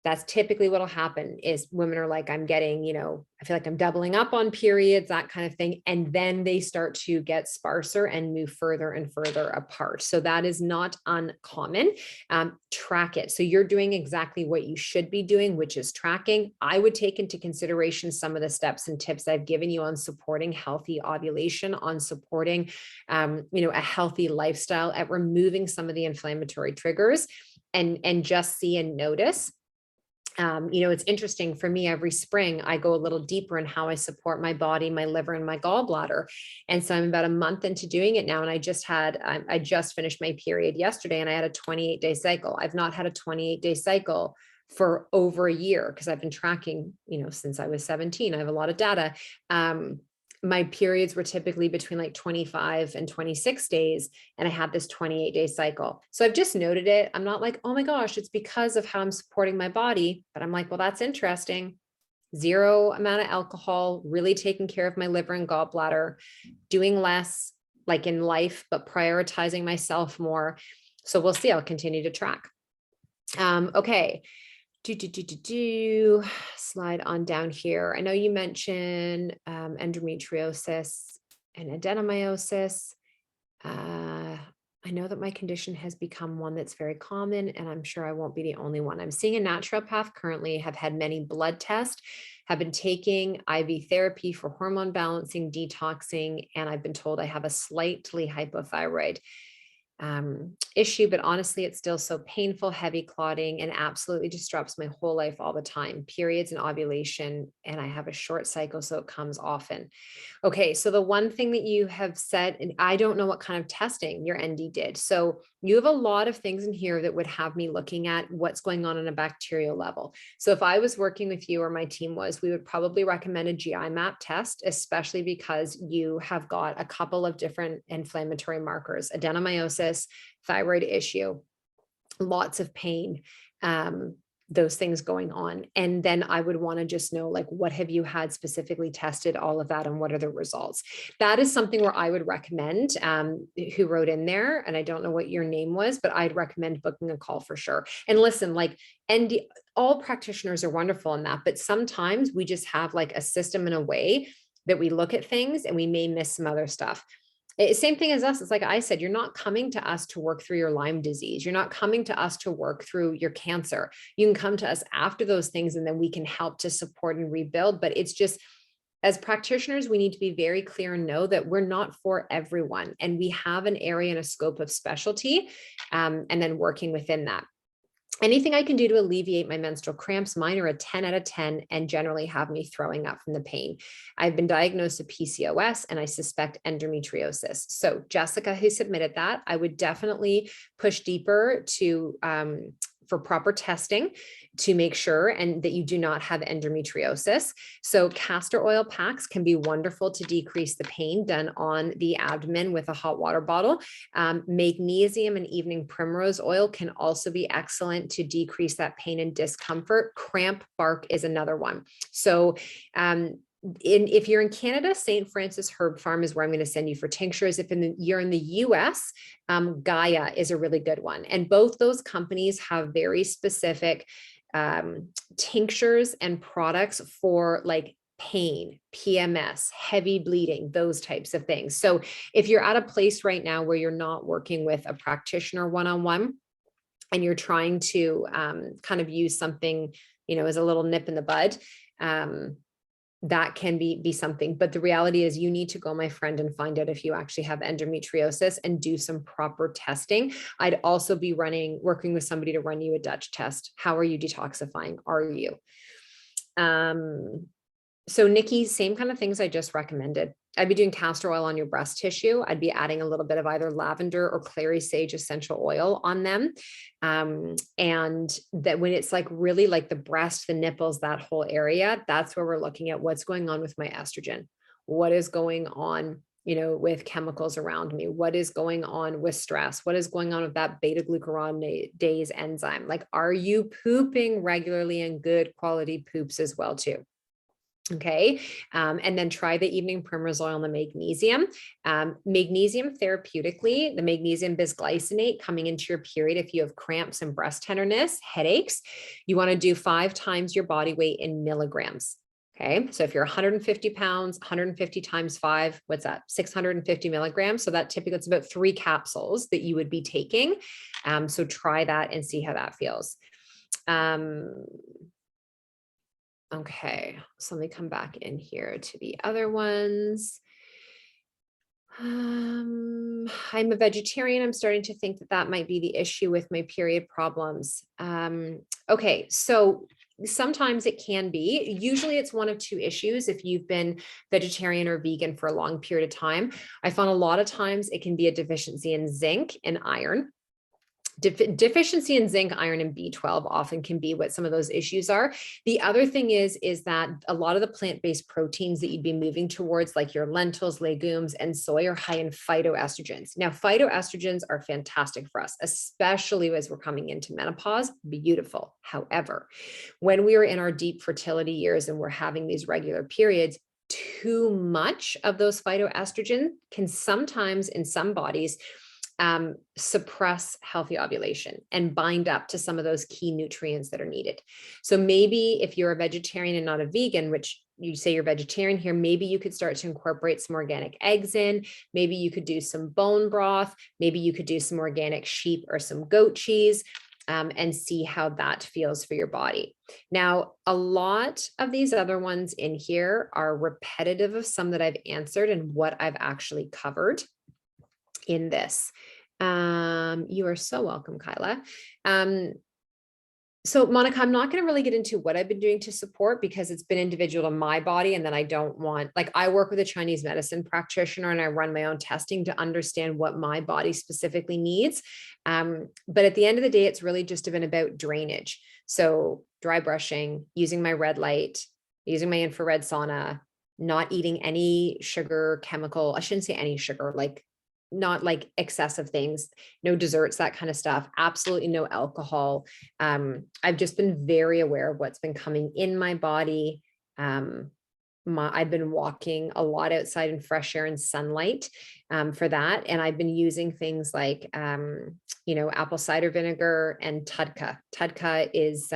That's typically what'll happen is women are like, I'm getting, I feel like I'm doubling up on periods, that kind of thing. And then they start to get sparser and move further and further apart. So that is not uncommon. Track it. So you're doing exactly what you should be doing, which is tracking. I would take into consideration some of the steps and tips I've given you on supporting healthy ovulation, on supporting, a healthy lifestyle, at removing some of the inflammatory triggers, and just see and notice. It's interesting for me, every spring, I go a little deeper in how I support my body, my liver, and my gallbladder. And so I'm about a month into doing it now. And I just finished my period yesterday and I had a 28-day cycle. I've not had a 28-day cycle for over a year because I've been tracking, since I was 17. I have a lot of data. My periods were typically between like 25 and 26 days. And I had this 28-day cycle. So I've just noted it. I'm not like, oh my gosh, it's because of how I'm supporting my body. But I'm like, well, that's interesting. 0 amount of alcohol, really taking care of my liver and gallbladder, doing less like in life, but prioritizing myself more. So we'll see. I'll continue to track. Okay. Slide on down here. I know you mentioned endometriosis and adenomyosis. I know that my condition has become one that's very common, and I'm sure I won't be the only one. I'm seeing a naturopath currently, have had many blood tests, have been taking IV therapy for hormone balancing, detoxing, and I've been told I have a slightly hypothyroid issue, but honestly, it's still so painful, heavy clotting, and absolutely disrupts my whole life all the time, periods and ovulation. And I have a short cycle, so it comes often. Okay, so the one thing that you have said, and I don't know what kind of testing your ND did. So you have a lot of things in here that would have me looking at what's going on a bacterial level. So if I was working with you or my team was, we would probably recommend a GI map test, especially because you have got a couple of different inflammatory markers, adenomyosis, thyroid issue, lots of pain, those things going on. And then I would want to just know, like, what have you had specifically tested, all of that, and what are the results? That is something where I would recommend, who wrote in there, and I don't know what your name was, but I'd recommend booking a call for sure. And listen, like, and all practitioners are wonderful in that, but sometimes we just have like a system in a way that we look at things and we may miss some other stuff. Same thing as us. It's like I said, you're not coming to us to work through your Lyme disease. You're not coming to us to work through your cancer. You can come to us after those things, and then we can help to support and rebuild. But it's just, as practitioners, we need to be very clear and know that we're not for everyone. And we have an area and a scope of specialty, and then working within that. Anything I can do to alleviate my menstrual cramps, mine are a 10 out of 10 and generally have me throwing up from the pain. I've been diagnosed with PCOS and I suspect endometriosis. So Jessica, who submitted that, I would definitely push deeper to for proper testing to make sure and that you do not have endometriosis. So castor oil packs can be wonderful to decrease the pain, done on the abdomen with a hot water bottle. Magnesium and evening primrose oil can also be excellent to decrease that pain and discomfort. Cramp bark is another one. So if you're in Canada, St. Francis Herb Farm is where I'm going to send you for tinctures. If you're in the US, Gaia is a really good one. And both those companies have very specific tinctures and products for like pain, PMS, heavy bleeding, those types of things. So if you're at a place right now where you're not working with a practitioner one-on-one and you're trying to kind of use something, as a little nip in the bud, that can be something. But the reality is you need to go, my friend, and find out if you actually have endometriosis and do some proper testing. I'd also be working with somebody to run you a Dutch test. How are you detoxifying? Are you? So Nikki, same kind of things I just recommended. I'd be doing castor oil on your breast tissue. I'd be adding a little bit of either lavender or clary sage essential oil on them. And that when it's like really like the breast, the nipples, that whole area, that's where we're looking at what's going on with my estrogen. What is going on, with chemicals around me? What is going on with stress? What is going on with that beta glucuronidase enzyme? Like, are you pooping regularly and good quality poops as well too? Okay. And then try the evening primrose oil and the magnesium. Magnesium therapeutically, the magnesium bisglycinate coming into your period. If you have cramps and breast tenderness, headaches, you want to do 5 times your body weight in milligrams. Okay. So if you're 150 pounds, 150 times 5, what's that? 650 milligrams. So that typically it's about 3 capsules that you would be taking. So try that and see how that feels. Okay, so let me come back in here to the other ones. I'm a vegetarian. I'm starting to think that might be the issue with my period problems. Okay, so sometimes it can be. Usually it's one of 2 issues if you've been vegetarian or vegan for a long period of time. I found a lot of times it can be a deficiency in zinc and iron. Deficiency in zinc, iron, and B12 often can be what some of those issues are. The other thing is that a lot of the plant-based proteins that you'd be moving towards, like your lentils, legumes, and soy, are high in phytoestrogens. Now, phytoestrogens are fantastic for us, especially as we're coming into menopause. Beautiful. However, when we are in our deep fertility years and we're having these regular periods, too much of those phytoestrogen can sometimes, in some bodies, suppress healthy ovulation and bind up to some of those key nutrients that are needed. So maybe if you're a vegetarian and not a vegan, which you say you're vegetarian here, maybe you could start to incorporate some organic eggs in. Maybe you could do some bone broth. Maybe you could do some organic sheep or some goat cheese. and see how that feels for your body. Now, a lot of these other ones in here are repetitive of some that I've answered and what I've actually covered in this. You are so welcome, Kyla. So Monica, I'm not going to really get into what I've been doing to support because it's been individual to my body. And then I don't want, like, I work with a Chinese medicine practitioner and I run my own testing to understand what my body specifically needs. But at the end of the day, it's really just been about drainage. So dry brushing, using my red light, using my infrared sauna, not eating any sugar, chemical, I shouldn't say any sugar, like not like excessive things, no desserts, that kind of stuff, absolutely no alcohol. I've just been very aware of what's been coming in my body. I've been walking a lot outside in fresh air and sunlight for that. And I've been using things like, apple cider vinegar and Tudka. Tudka is,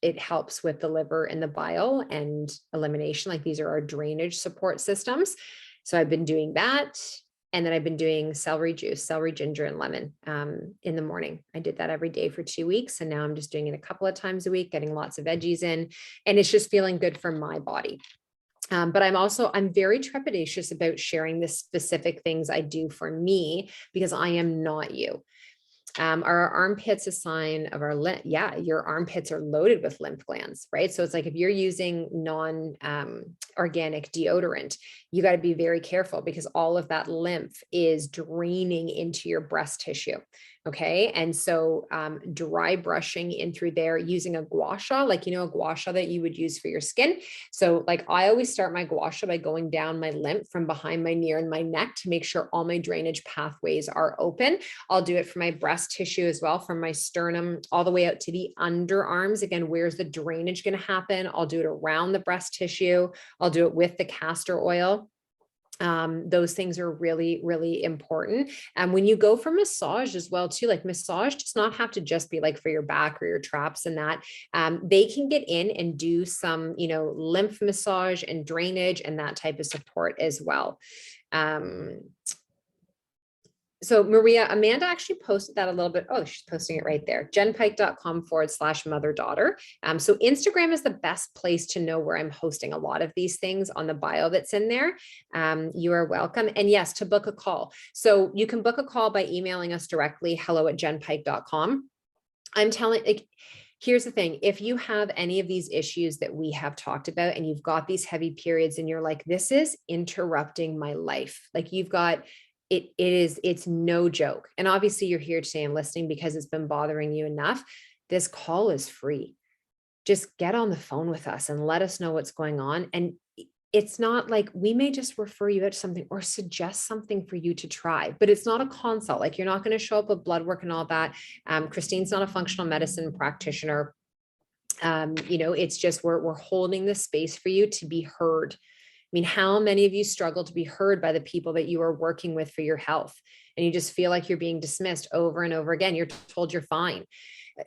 it helps with the liver and the bile and elimination. Like these are our drainage support systems. So I've been doing that. And then I've been doing celery juice, celery, ginger, and lemon in the morning. I did that every day for 2 weeks. And now I'm just doing it a couple of times a week, getting lots of veggies in. And it's just feeling good for my body. But I'm very trepidatious about sharing the specific things I do for me because I am not you. Are our armpits a sign of our lymph? Yeah, your armpits are loaded with lymph glands, right? So it's like if you're using non-organic deodorant, you got to be very careful because all of that lymph is draining into your breast tissue. Okay. And so dry brushing in through there using a gua sha, like, a gua sha that you would use for your skin. So like I always start my gua sha by going down my lymph from behind my ear and my neck to make sure all my drainage pathways are open. I'll do it for my breast tissue as well, from my sternum all the way out to the underarms. Again, where's the drainage going to happen? I'll do it around the breast tissue. I'll do it with the castor oil. Those things are really, really important. And when you go for massage as well, too, like massage does not have to just be like for your back or your traps and that. They can get in and do some, lymph massage and drainage and that type of support as well. So Maria, Amanda actually posted that a little bit. Oh, she's posting it right there. jenpike.com/mother-daughter. So Instagram is the best place to know where I'm hosting a lot of these things on the bio that's in there. You are welcome. And yes, to book a call. So you can book a call by emailing us directly, hello@jenpike.com. I'm telling, like, here's the thing. If you have any of these issues that we have talked about and you've got these heavy periods and you're like, this is interrupting my life. Like you've got, it's no joke. And obviously you're here today and listening because it's been bothering you enough. This call is free. Just get on the phone with us and let us know what's going on. And it's not like we may just refer you out to something or suggest something for you to try, but it's not a consult. Like you're not going to show up with blood work and all that. Christine's not a functional medicine practitioner. It's just, we're holding the space for you to be heard. I mean, how many of you struggle to be heard by the people that you are working with for your health? And you just feel like you're being dismissed over and over again. You're told you're fine.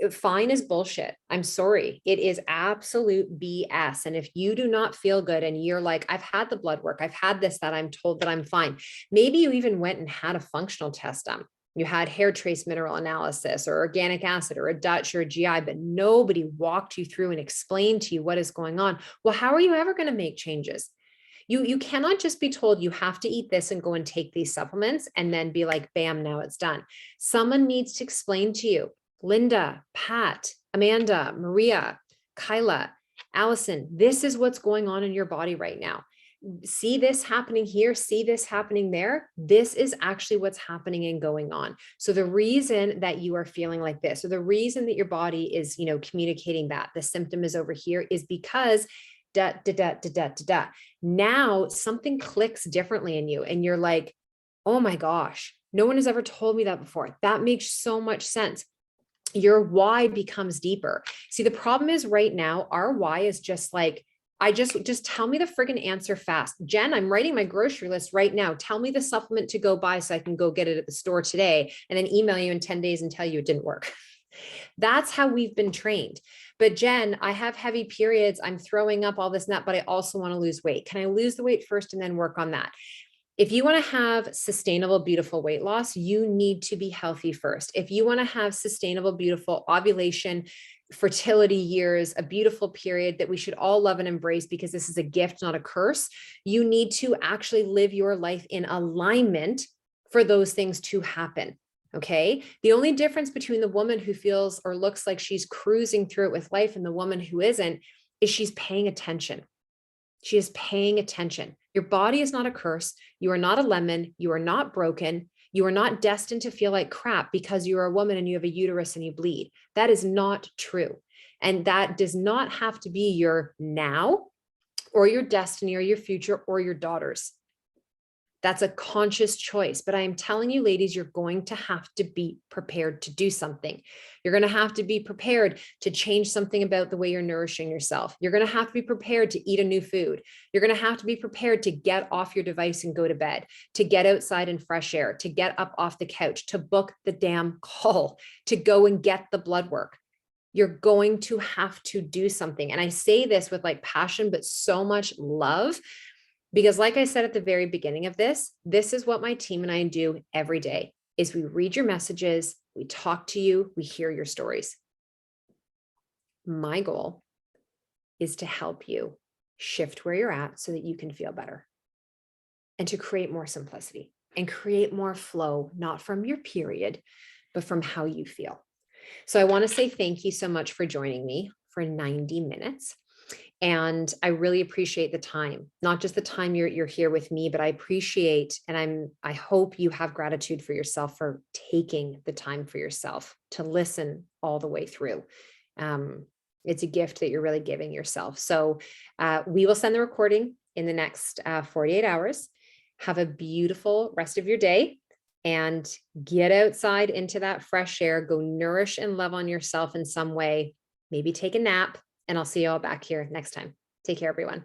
Fine is bullshit. I'm sorry. It is absolute BS. And if you do not feel good and you're like, I've had the blood work, I've had this, that I'm told that I'm fine. Maybe you even went and had a functional test done. You had hair trace mineral analysis or organic acid or a Dutch or a GI, but nobody walked you through and explained to you what is going on. Well, how are you ever going to make changes? You cannot just be told you have to eat this and go and take these supplements and then be like, bam, now it's done. Someone needs to explain to you, Linda, Pat, Amanda, Maria, Kyla, Allison, this is what's going on in your body right now. See this happening here, see this happening there. This is actually what's happening and going on. So the reason that you are feeling like this, or the reason that your body is, communicating that the symptom is over here is because now something clicks differently in you. And you're like, oh my gosh, no one has ever told me that before. That makes so much sense. Your why becomes deeper. See, the problem is right now, our why is just like, just tell me the friggin' answer fast. Jen, I'm writing my grocery list right now. Tell me the supplement to go buy so I can go get it at the store today and then email you in 10 days and tell you it didn't work. That's how we've been trained. But Jen, I have heavy periods. I'm throwing up all this and that, but I also want to lose weight. Can I lose the weight first and then work on that? If you want to have sustainable, beautiful weight loss, you need to be healthy first. If you want to have sustainable, beautiful ovulation, fertility years, a beautiful period that we should all love and embrace because this is a gift, not a curse, you need to actually live your life in alignment for those things to happen. Okay. The only difference between the woman who feels or looks like she's cruising through it with life and the woman who isn't is she's paying attention. She is paying attention. Your body is not a curse. You are not a lemon. You are not broken. You are not destined to feel like crap because you are a woman and you have a uterus and you bleed. That is not true. And that does not have to be your now or your destiny or your future or your daughter's. That's a conscious choice. But I am telling you, ladies, you're going to have to be prepared to do something. You're going to have to be prepared to change something about the way you're nourishing yourself. You're going to have to be prepared to eat a new food. You're going to have to be prepared to get off your device and go to bed, to get outside in fresh air, to get up off the couch, to book the damn call, to go and get the blood work. You're going to have to do something. And I say this with like passion, but so much love. Because like I said at the very beginning of this is what my team and I do every day is we read your messages, we talk to you, we hear your stories. My goal is to help you shift where you're at so that you can feel better and to create more simplicity and create more flow, not from your period, but from how you feel. So I want to say thank you so much for joining me for 90 minutes. And I really appreciate the time, not just the time you're here with me, but I appreciate, and I hope you have gratitude for yourself for taking the time for yourself to listen all the way through. It's a gift that you're really giving yourself. So we will send the recording in the next 48 hours. Have a beautiful rest of your day and get outside into that fresh air, go nourish and love on yourself in some way, maybe take a nap. And I'll see you all back here next time. Take care, everyone.